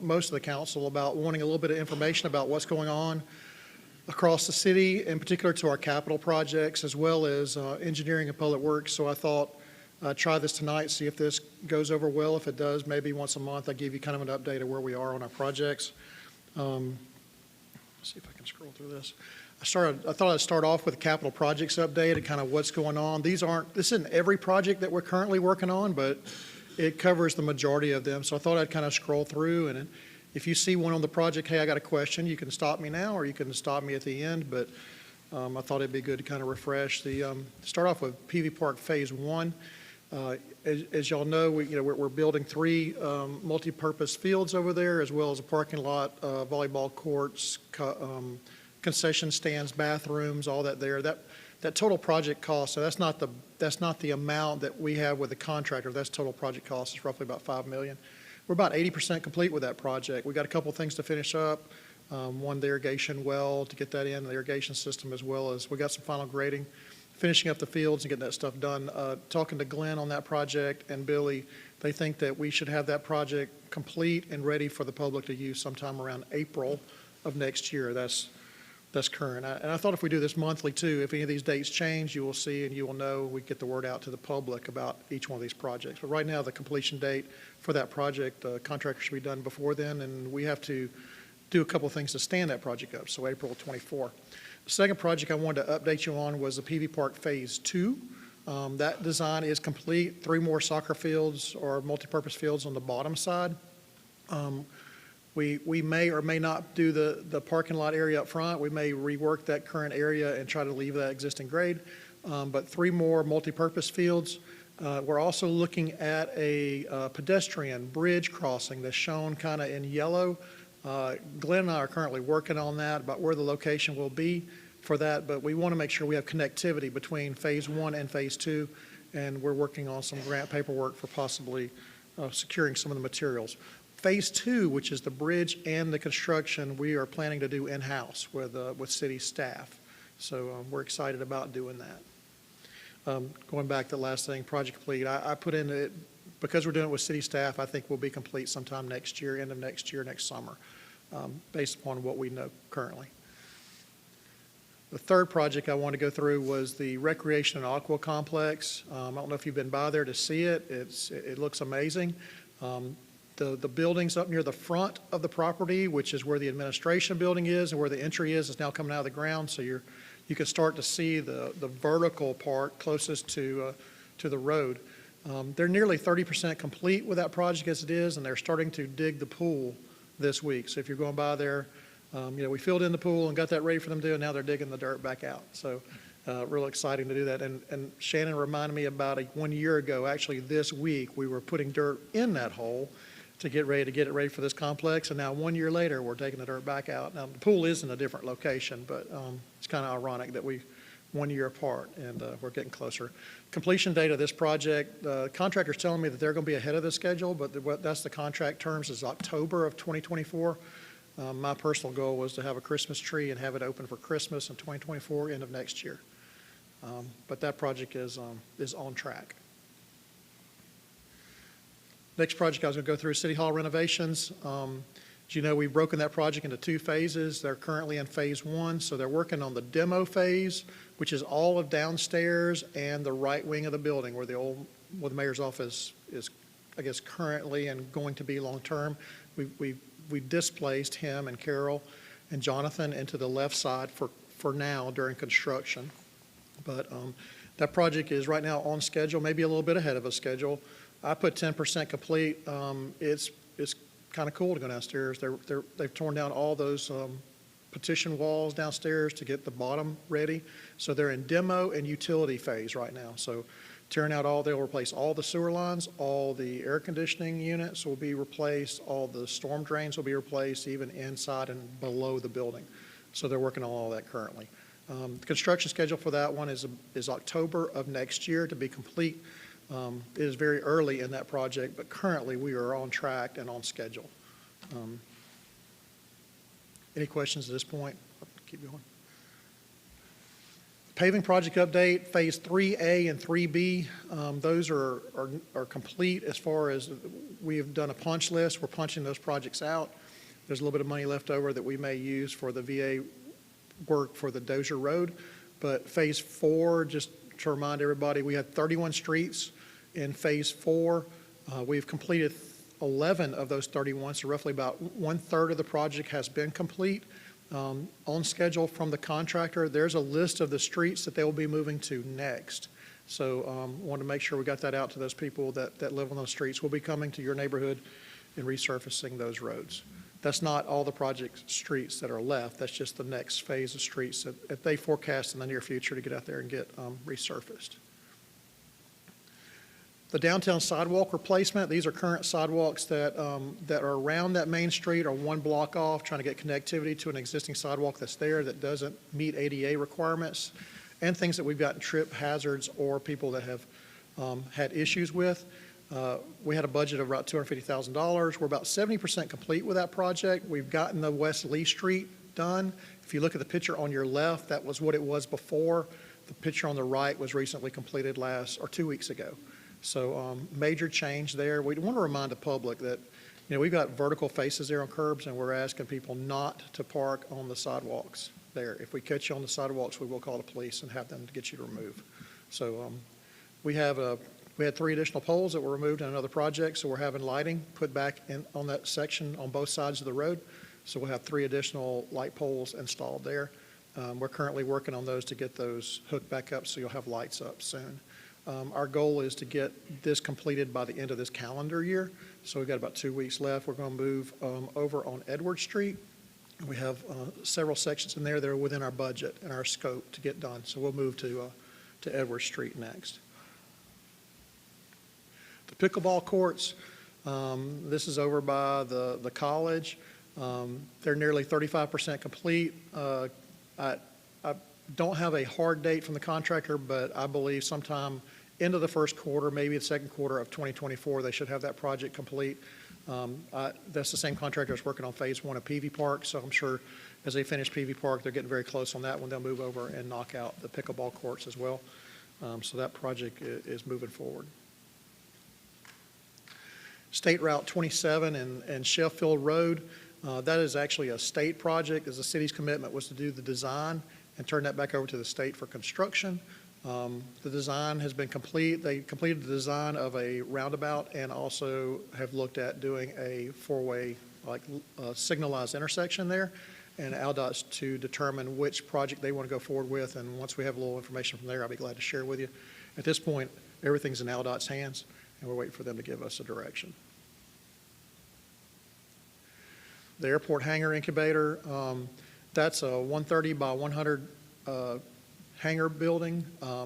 most of the council about wanting a little bit of information about what's going on across the city, in particular to our capital projects, as well as engineering and public works. So I thought I'd try this tonight, see if this goes over well. If it does, maybe once a month I give you kind of an update of where we are on our projects. Let's see if I can scroll through this. I thought I'd start off with a capital projects update and kind of what's going on. This isn't every project that we're currently working on, but it covers the majority of them. So I thought I'd kind of scroll through, and if you see one on the project, hey, I got a question, you can stop me now or you can stop me at the end, but I thought it'd be good to kind of refresh. Start off with PV Park Phase 1. As y'all know, we're building 3 multi-purpose fields over there, as well as a parking lot, volleyball courts, concession stands, bathrooms, all that there. That total project cost, so that's not the amount that we have with the contractor. That's total project cost. It's roughly about $5 million. We're about 80% complete with that project. We got a couple things to finish up. One, the irrigation well to get that in, the irrigation system, as well as we got some final grading, finishing up the fields and getting that stuff done. Talking to Glenn on that project and Billy, they think that we should have that project complete and ready for the public to use sometime around April of next year. That's current. And I thought if we do this monthly too, if any of these dates change, you will see and you will know. We get the word out to the public about each one of these projects. But right now, the completion date for that project, contractor should be done before then, and we have to do a couple of things to stand that project up, so April 24. The second project I wanted to update you on was the PV Park Phase 2. That design is complete. 3 more soccer fields or multipurpose fields on the bottom side. We may or may not do the parking lot area up front. We may rework that current area and try to leave that existing grade. But 3 more multipurpose fields. We're also looking at a pedestrian bridge crossing that's shown kind of in yellow. Glenn and I are currently working on that, about where the location will be for that, but we want to make sure we have connectivity between Phase 1 and Phase 2, and we're working on some grant paperwork for possibly securing some of the materials. Phase 2, which is the bridge and the construction, we are planning to do in-house with city staff. So we're excited about doing that. Going back to the last thing, project complete, I put in it, because we're doing it with city staff, I think we'll be complete sometime next year, end of next year, next summer, based upon what we know currently. The third project I want to go through was the Recreation and Aqua Complex. I don't know if you've been by there to see it. It looks amazing. The buildings up near the front of the property, which is where the administration building is and where the entry is now coming out of the ground. So you can start to see the vertical part closest to the road. They're nearly 30% complete with that project as it is, and they're starting to dig the pool this week. So if you're going by there, we filled in the pool and got that ready for them to do, and now they're digging the dirt back out. So real exciting to do that. And Shannon reminded me about 1 year ago, actually this week, we were putting dirt in that hole to get it ready for this complex. And now 1 year later, we're taking the dirt back out. Now, the pool is in a different location, but it's kind of ironic that we 1 year apart, and we're getting closer. Completion date of this project, contractor's telling me that they're going to be ahead of the schedule, but that's the contract terms is October of 2024. My personal goal was to have a Christmas tree and have it open for Christmas in 2024, end of next year. But that project is on track. Next project I was going to go through is City Hall renovations. As you know, we've broken that project into 2 phases. They're currently in phase 1, so they're working on the demo phase, which is all of downstairs and the right wing of the building where the mayor's office is, I guess, currently and going to be long-term. We displaced him and Carol and Jonathan into the left side for now during construction. But that project is right now on schedule, maybe a little bit ahead of a schedule. I put 10% complete. It's kind of cool to go downstairs. They've torn down all those petition walls downstairs to get the bottom ready. So they're in demo and utility phase right now. So tearing out they'll replace all the sewer lines, all the air conditioning units will be replaced, all the storm drains will be replaced, even inside and below the building. So they're working on all that currently. The construction schedule for that one is October of next year to be complete. It is very early in that project, but currently we are on track and on schedule. Any questions at this point? I'll keep going. Paving project update, phase 3A and 3B, those are complete as far as we have done a punch list. We're punching those projects out. There's a little bit of money left over that we may use for the VA work for the Dozier Road. But phase 4, just to remind everybody, we had 31 streets in phase 4. We've completed 11 of those 31, so roughly about 1/3 of the project has been complete. On schedule from the contractor, there's a list of the streets that they will be moving to next. So want to make sure we got that out to those people that live on those streets. We'll be coming to your neighborhood and resurfacing those roads. That's not all the project streets that are left. That's just the next phase of streets that they forecast in the near future to get out there and get resurfaced. The downtown sidewalk replacement, these are current sidewalks that are around that main street or one block off, trying to get connectivity to an existing sidewalk that's there that doesn't meet ADA requirements, and things that we've gotten trip hazards or people that have had issues with. We had a budget of about $250,000. We're about 70% complete with that project. We've gotten the West Lee Street done. If you look at the picture on your left, that was what it was before. The picture on the right was recently completed 2 weeks ago. So major change there. We want to remind the public that, we've got vertical faces there on curbs, and we're asking people not to park on the sidewalks there. If we catch you on the sidewalks, we will call the police and have them to get you to remove. So we had 3 additional poles that were removed in another project, so we're having lighting put back in on that section on both sides of the road. So we'll have 3 additional light poles installed there. We're currently working on those to get those hooked back up, so you'll have lights up soon. Our goal is to get this completed by the end of this calendar year. So we've got about 2 weeks left. We're going to move over on Edward Street. We have several sections in there that are within our budget and our scope to get done. So we'll move to Edward Street next. The pickleball courts, this is over by the college. They're nearly 35% complete. I don't have a hard date from the contractor, but I believe sometime into the first quarter, maybe the second quarter of 2024, they should have that project complete. That's the same contractor that's working on phase 1 of PV Park, so I'm sure as they finish PV Park, they're getting very close on that one. They'll move over and knock out the pickleball courts as well. So that project is moving forward. State Route 27 and Sheffield Road, that is actually a state project, as the city's commitment was to do the design and turn that back over to the state for construction. The design has been complete. They completed the design of a roundabout and also have looked at doing a 4-way signalized intersection there, and ALDOT's to determine which project they want to go forward with. And once we have a little information from there, I'll be glad to share with you. At this point, everything's in ALDOT's hands, and we're waiting for them to give us a direction. The airport hangar incubator, that's a 130 by 100 hangar building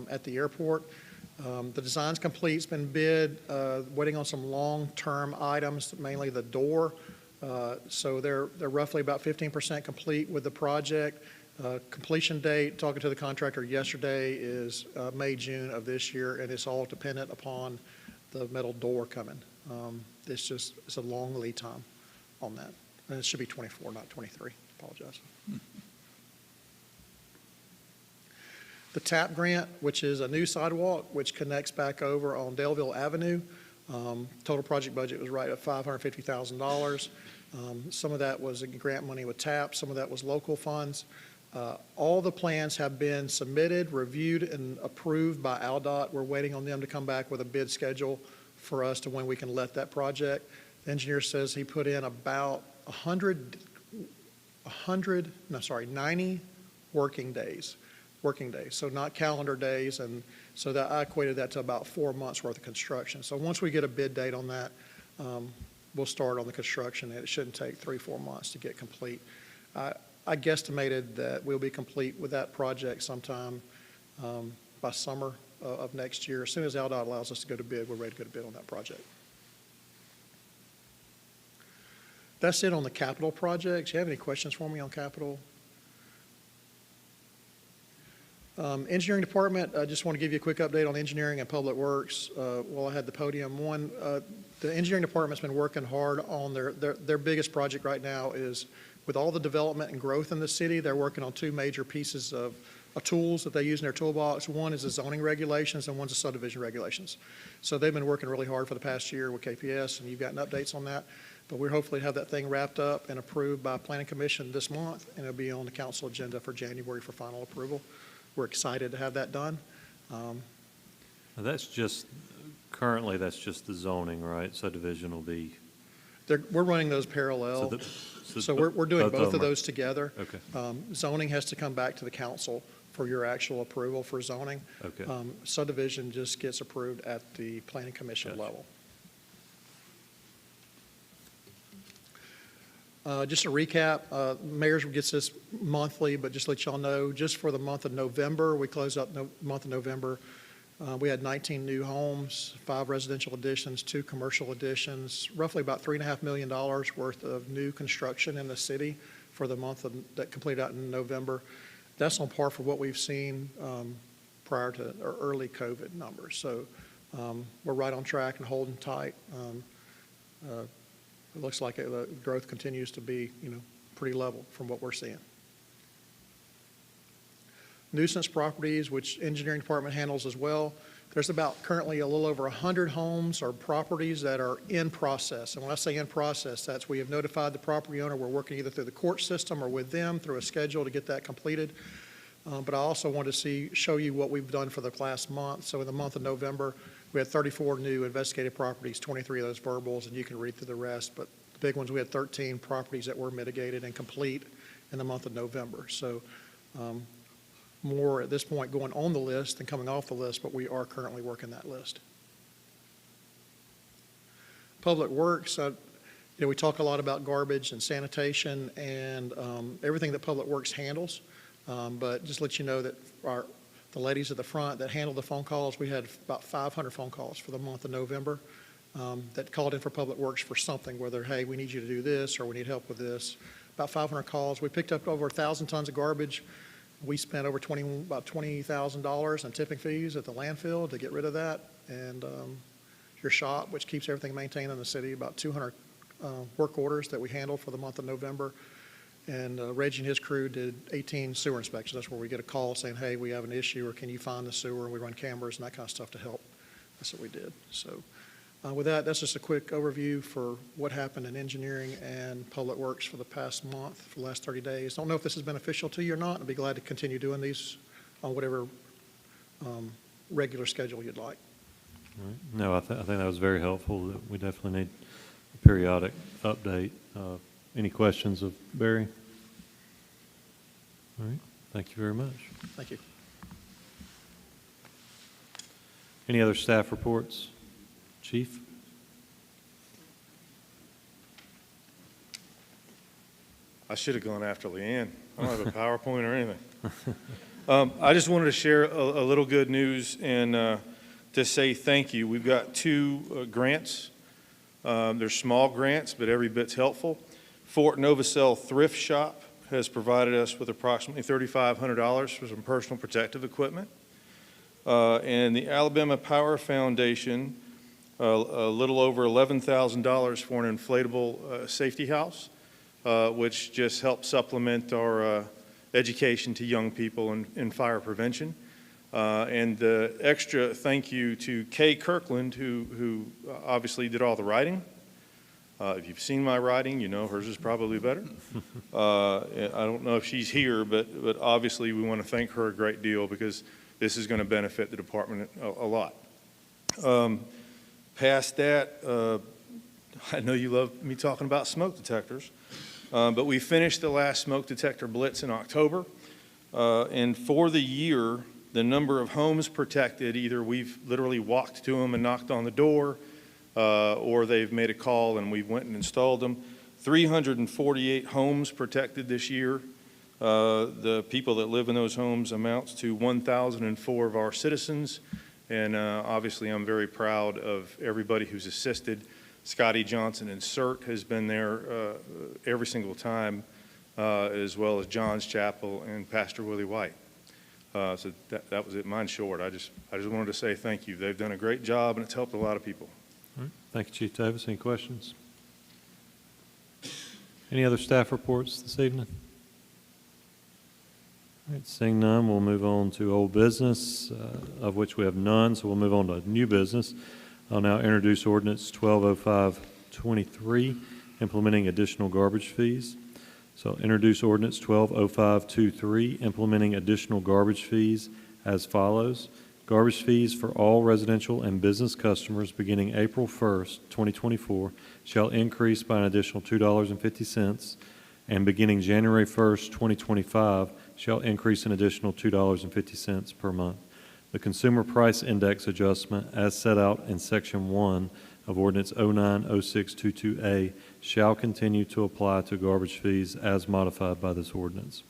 at the airport. The design's complete, it's been bid, waiting on some long-term items, mainly the door. So they're roughly about 15% complete with the project. Completion date, talking to the contractor yesterday, is May, June of this year, and it's all dependent upon the metal door coming. It's a long lead time on that. And it should be 24, not 23. Apologize. The TAP grant, which is a new sidewalk, which connects back over on Delville Avenue. Total project budget was right at $550,000. Some of that was grant money with TAP, some of that was local funds. All the plans have been submitted, reviewed, and approved by Aldott. We're waiting on them to come back with a bid schedule for us to when we can let that project. The engineer says he put in about 90 working days, so not calendar days, and so that I equated that to about 4 months worth of construction. So once we get a bid date on that, we'll start on the construction, and it shouldn't take 3-4 months to get complete. I guesstimated that we'll be complete with that project sometime by summer of next year. As soon as Aldott allows us to go to bid, we're ready to go to bid on that project. That's it on the capital projects. You have any questions for me on capital? Engineering department, I just want to give you a quick update on engineering and public works while I had the podium. One, the engineering department's been working hard on their biggest project right now is with all the development and growth in the city, they're working on two major pieces of tools that they use in their toolbox. One is the zoning regulations and one's the subdivision regulations. So they've been working really hard for the past year with KPS, and you've gotten updates on that. But we're hopefully have that thing wrapped up and approved by Planning Commission this month, and it'll be on the council agenda for January for final approval. We're excited to have that done. Now, that's just, currently, that's just the zoning, right? Subdivision will be. We're running those parallel. So we're doing both of those together. Okay. Zoning has to come back to the council for your actual approval for zoning. Okay. Subdivision just gets approved at the Planning Commission Gotcha. level. Just a recap, Mayor's gets this monthly, but just to let y'all know, just for the month of November, we closed out the month of November. We had 19 new homes, 5 residential additions, 2 commercial additions, roughly about $3.5 million worth of new construction in the city for the month that completed out in November. That's on par for what we've seen prior to or early COVID numbers. So we're right on track and holding tight. It looks like the growth continues to be, pretty level from what we're seeing. Nuisance properties, which engineering department handles as well. There's about currently a little over 100 homes or properties that are in process. And when I say in process, that's we have notified the property owner. We're working either through the court system or with them through a schedule to get that completed. But I also want to show you what we've done for the last month. So in the month of November, we had 34 new investigated properties, 23 of those verbals, and you can read through the rest. But the big ones, we had 13 properties that were mitigated and complete in the month of November. So more at this point going on the list than coming off the list, but we are currently working that list. Public Works, we talk a lot about garbage and sanitation and everything that Public Works handles. But just let you know that the ladies at the front that handled the phone calls, we had about 500 phone calls for the month of November that called in for Public Works for something, whether, hey, we need you to do this or we need help with this. About 500 calls. We picked up over 1,000 tons of garbage. We spent over about $20,000 in tipping fees at the landfill to get rid of that. And your shop, which keeps everything maintained in the city, about 200 work orders that we handled for the month of November. And Reggie and his crew did 18 sewer inspections. That's where we get a call saying, hey, we have an issue, or can you find the sewer? And we run cameras and that kind of stuff to help. That's what we did. So with that, that's just a quick overview for what happened in engineering and Public Works for the past month, for the last 30 days. Don't know if this is beneficial to you or not. I'd be glad to continue doing these on whatever regular schedule you'd like. All right. No, I think that was very helpful. We definitely need a periodic update. Any questions of Barry? All right. Thank you very much. Thank you. Any other staff reports? Chief? I should have gone after Leanne. I don't have a PowerPoint or anything. I just wanted to share a little good news and to say thank you. We've got 2 grants. They're small grants, but every bit's helpful. Fort Novacell Thrift Shop has provided us with approximately $3,500 for some personal protective equipment. And the Alabama Power Foundation, a little over $11,000 for an inflatable safety house, which just helps supplement our education to young people in fire prevention. And the extra thank you to Kay Kirkland, who obviously did all the writing. If you've seen my writing, you know hers is probably better. I don't know if she's here, but obviously we want to thank her a great deal because this is going to benefit the department a lot. Past that, I know you love me talking about smoke detectors, but we finished the last smoke detector blitz in October. And for the year, the number of homes protected, either we've literally walked to them and knocked on the door, or they've made a call and we went and installed them. 348 homes protected this year. The people that live in those homes amounts to 1,004 of our citizens. And obviously, I'm very proud of everybody who's assisted. Scotty Johnson and CERT has been there every single time, as well as John's Chapel and Pastor Willie White. So that was it. Mine's short. I just wanted to say thank you. They've done a great job, and it's helped a lot of people. All right. Thank you, Chief Davis. Any questions? Any other staff reports this evening? All right, seeing none, we'll move on to old business, of which we have none, so we'll move on to new business. I'll now introduce ordinance 120523, implementing additional garbage fees. So I'll introduce ordinance 120523, implementing additional garbage fees as follows. Garbage fees for all residential and business customers beginning April 1st, 2024, shall increase by an additional $2.50, and beginning January 1st, 2025, shall increase an additional $2.50 per month. The Consumer Price Index adjustment, as set out in Section 1 of Ordinance 090622A, shall continue to apply to garbage fees as modified by this ordinance.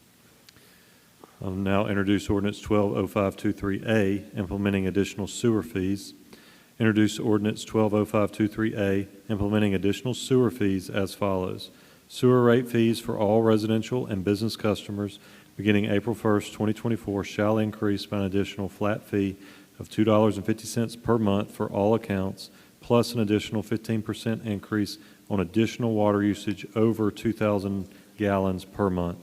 I'll now introduce ordinance 120523A, implementing additional sewer fees. Introduce ordinance 120523A, implementing additional sewer fees as follows. Sewer rate fees for all residential and business customers beginning April 1st, 2024 shall increase by an additional flat fee of $2.50 per month for all accounts, plus an additional 15% increase on additional water usage over 2,000 gallons per month.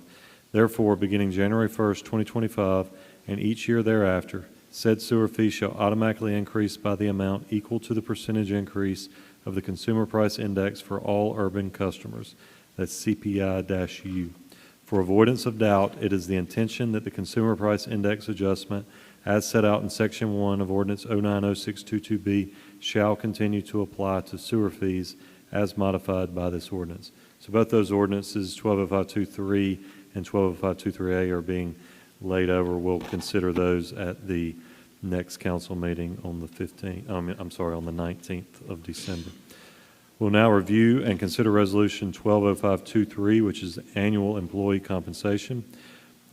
Therefore, beginning January 1st, 2025, and each year thereafter, said sewer fee shall automatically increase by the amount equal to the percentage increase of the Consumer Price Index for all urban customers. That's CPI-U. For avoidance of doubt, it is the intention that the Consumer Price Index adjustment, as set out in Section 1 of Ordinance 090622B, shall continue to apply to sewer fees as modified by this ordinance. So both those ordinances, 120523 and 120523A, are being laid over. We'll consider those at the next council meeting on the 19th of December. We'll now review and consider Resolution 120523, which is annual employee compensation.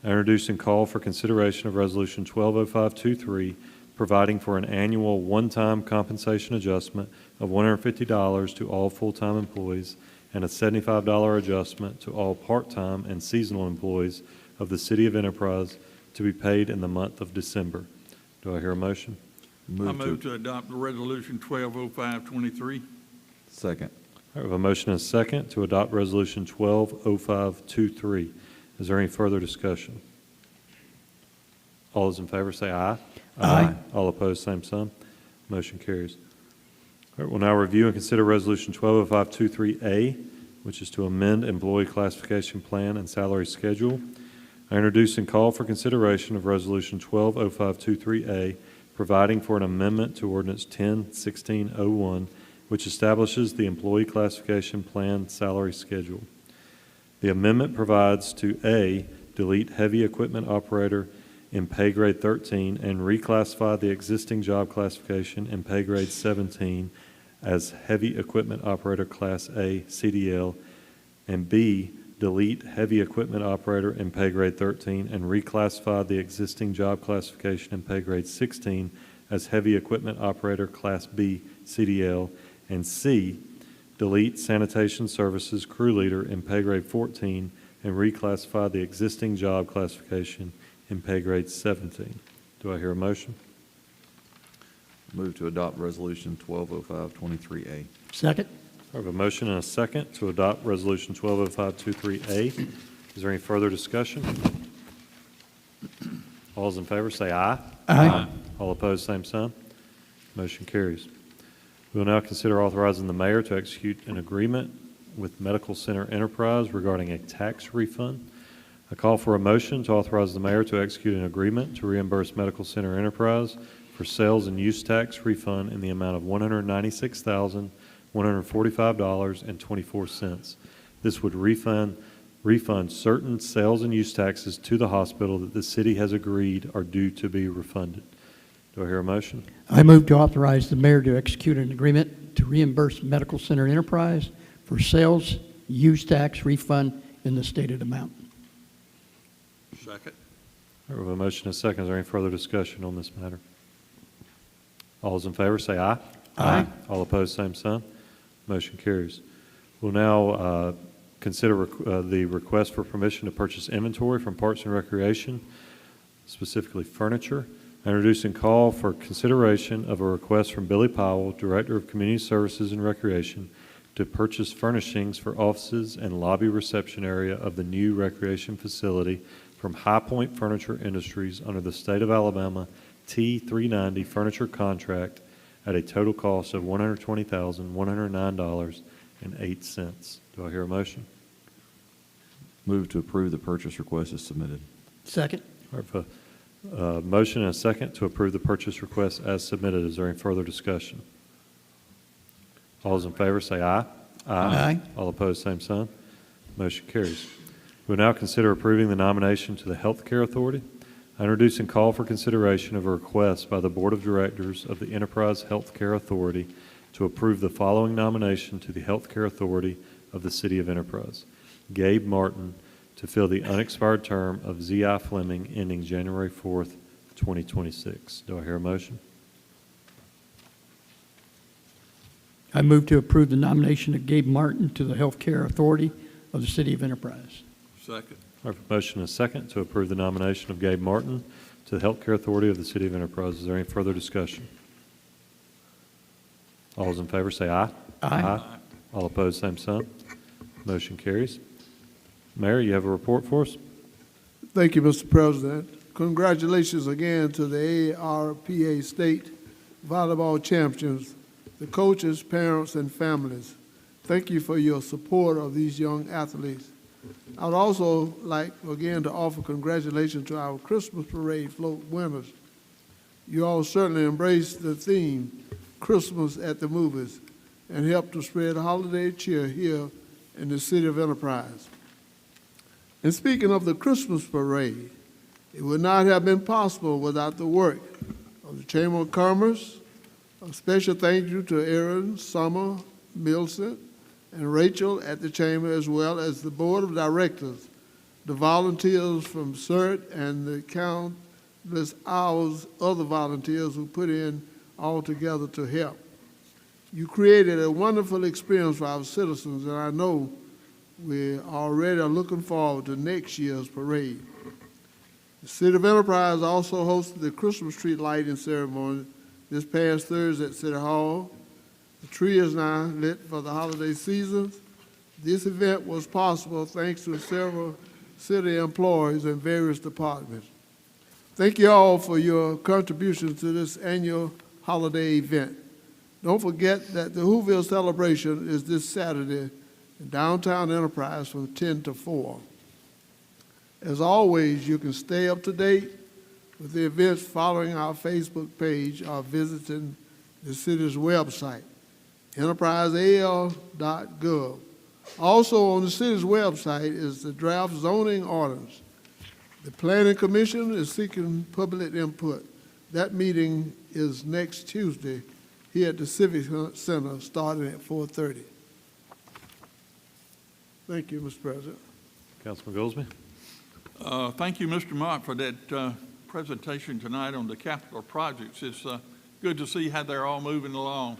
I introduce and call for consideration of Resolution 120523, providing for an annual one-time compensation adjustment of $150 to all full-time employees and a $75 adjustment to all part-time and seasonal employees of the City of Enterprise to be paid in the month of December. Do I hear a motion? I move to adopt the resolution 120523. Second. I have a motion and a second to adopt Resolution 120523. Is there any further discussion? All those in favor say aye. Aye. All opposed, same sign. Motion carries. All right, we'll now review and consider Resolution 120523A, which is to amend employee classification plan and salary schedule. I introduce and call for consideration of Resolution 120523A, providing for an amendment to Ordinance 101601, which establishes the employee classification plan salary schedule. The amendment provides to A, delete heavy equipment operator in pay grade 13 and reclassify the existing job classification in pay grade 17 as heavy equipment operator class A CDL, and B, delete heavy equipment operator in pay grade 13 and reclassify the existing job classification in pay grade 16 as heavy equipment operator class B CDL, and C, delete sanitation services crew leader in pay grade 14 and reclassify the existing job classification in pay grade 17. Do I hear a motion? Move to adopt Resolution 120523A. Second. I have a motion and a second to adopt Resolution 120523A. Is there any further discussion? All those in favor say aye. Aye. All opposed, same sign. Motion carries. We will now consider authorizing the mayor to execute an agreement with Medical Center Enterprise regarding a tax refund. I call for a motion to authorize the mayor to execute an agreement to reimburse Medical Center Enterprise for sales and use tax refund in the amount of $196,145.24. This would refund certain sales and use taxes to the hospital that the city has agreed are due to be refunded. Do I hear a motion? I move to authorize the mayor to execute an agreement to reimburse Medical Center Enterprise for sales use tax refund in the stated amount. Second. We have a motion and a second. Is there any further discussion on this matter? All those in favor say aye. Aye. All opposed, same sign. Motion carries. We'll now consider the request for permission to purchase inventory from Parks and Recreation, specifically furniture. I introduce and call for consideration of a request from Billy Powell, Director of Community Services and Recreation, to purchase furnishings for offices and lobby reception area of the new recreation facility from High Point Furniture Industries under the State of Alabama T390 furniture contract at a total cost of $120,109.08. Do I hear a motion? Move to approve the purchase request as submitted. Second. I have a motion and a second to approve the purchase request as submitted. Is there any further discussion? All those in favor say aye. Aye. All opposed, same sign. Motion carries. We will now consider approving the nomination to the Healthcare Authority. I introduce and call for consideration of a request by the Board of Directors of the Enterprise Healthcare Authority to approve the following nomination to the Healthcare Authority of the City of Enterprise. Gabe Martin to fill the unexpired term of Z.I. Fleming ending January 4th, 2026. Do I hear a motion? I move to approve the nomination of Gabe Martin to the Healthcare Authority of the City of Enterprise. Second. I have a motion and a second to approve the nomination of Gabe Martin to the Healthcare Authority of the City of Enterprise. Is there any further discussion? All those in favor say aye. Aye. All opposed, same sign. Motion carries. Mayor, you have a report for us? Thank you, Mr. President. Congratulations again to the ARPA State Volleyball Champions, the coaches, parents, and families. Thank you for your support of these young athletes. I would also like, again, to offer congratulations to our Christmas Parade float winners. You all certainly embraced the theme, Christmas at the Movies, and helped to spread holiday cheer here in the City of Enterprise. And speaking of the Christmas Parade, it would not have been possible without the work of the Chamber of Commerce. A special thank you to Aaron, Summer, Millicent, and Rachel at the Chamber, as well as the Board of Directors, the volunteers from CERT, and the countless hours other volunteers who put in all together to help. You created a wonderful experience for our citizens, and I know we already are looking forward to next year's parade. The City of Enterprise also hosted the Christmas tree lighting ceremony this past Thursday at City Hall. The tree is now lit for the holiday season. This event was possible thanks to several city employees in various departments. Thank you all for your contributions to this annual holiday event. Don't forget that the Whoville celebration is this Saturday in downtown Enterprise from 10 to 4. As always, you can stay up to date with the events following our Facebook page or visiting the city's website, enterpriseal.gov. Also on the city's website is the draft zoning ordinance. The Planning Commission is seeking public input. That meeting is next Tuesday here at the Civic Center starting at 4:30. Thank you, Mr. President. Councilman Goldsby. Thank you, Mr. Mott, for that presentation tonight on the capital projects. It's good to see how they're all moving along.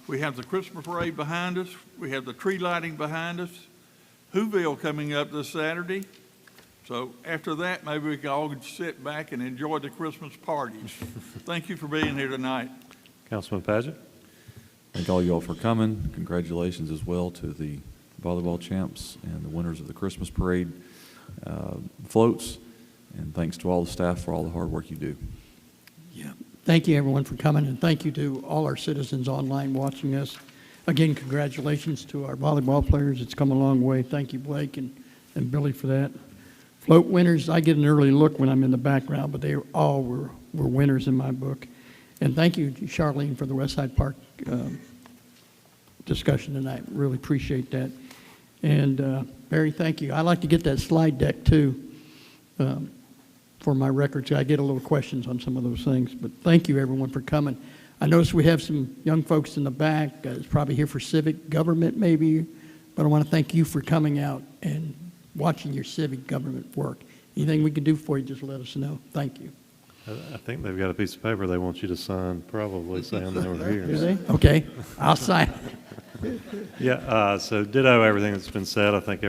We have the Christmas parade behind us. We have the tree lighting behind us. Whoville coming up this Saturday. So after that, maybe we can all sit back and enjoy the Christmas parties. Thank you for being here tonight. Councilman Paget. Thank all you all for coming. Congratulations as well to the volleyball champs and the winners of the Christmas parade floats. And thanks to all the staff for all the hard work you do. Thank you, everyone, for coming, and thank you to all our citizens online watching us. Again, congratulations to our volleyball players. It's come a long way. Thank you, Blake and Billy, for that. Float winners, I get an early look when I'm in the background, but they all were winners in my book. And thank you, Charlene, for the Westside Park discussion tonight. Really appreciate that. And Barry, thank you. I like to get that slide deck, too, for my records. I get a little questions on some of those things. But thank you, everyone, for coming. I notice we have some young folks in the back. It's probably here for civic government, maybe. But I want to thank you for coming out and watching your civic government work. Anything we can do for you, just let us know. Thank you. I think they've got a piece of paper they want you to sign, probably saying they were here. Do they? Okay, I'll sign. Yeah, so ditto everything that's been said. I think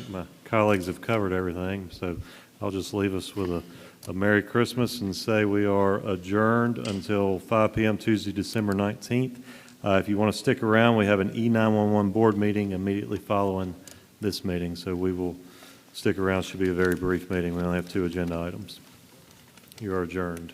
my colleagues have covered everything, so I'll just leave us with a Merry Christmas and say we are adjourned until 5 p.m. Tuesday, December 19th. If you want to stick around, we have an E911 board meeting immediately following this meeting, so we will stick around. Should be a very brief meeting. We only have 2 agenda items. You are adjourned.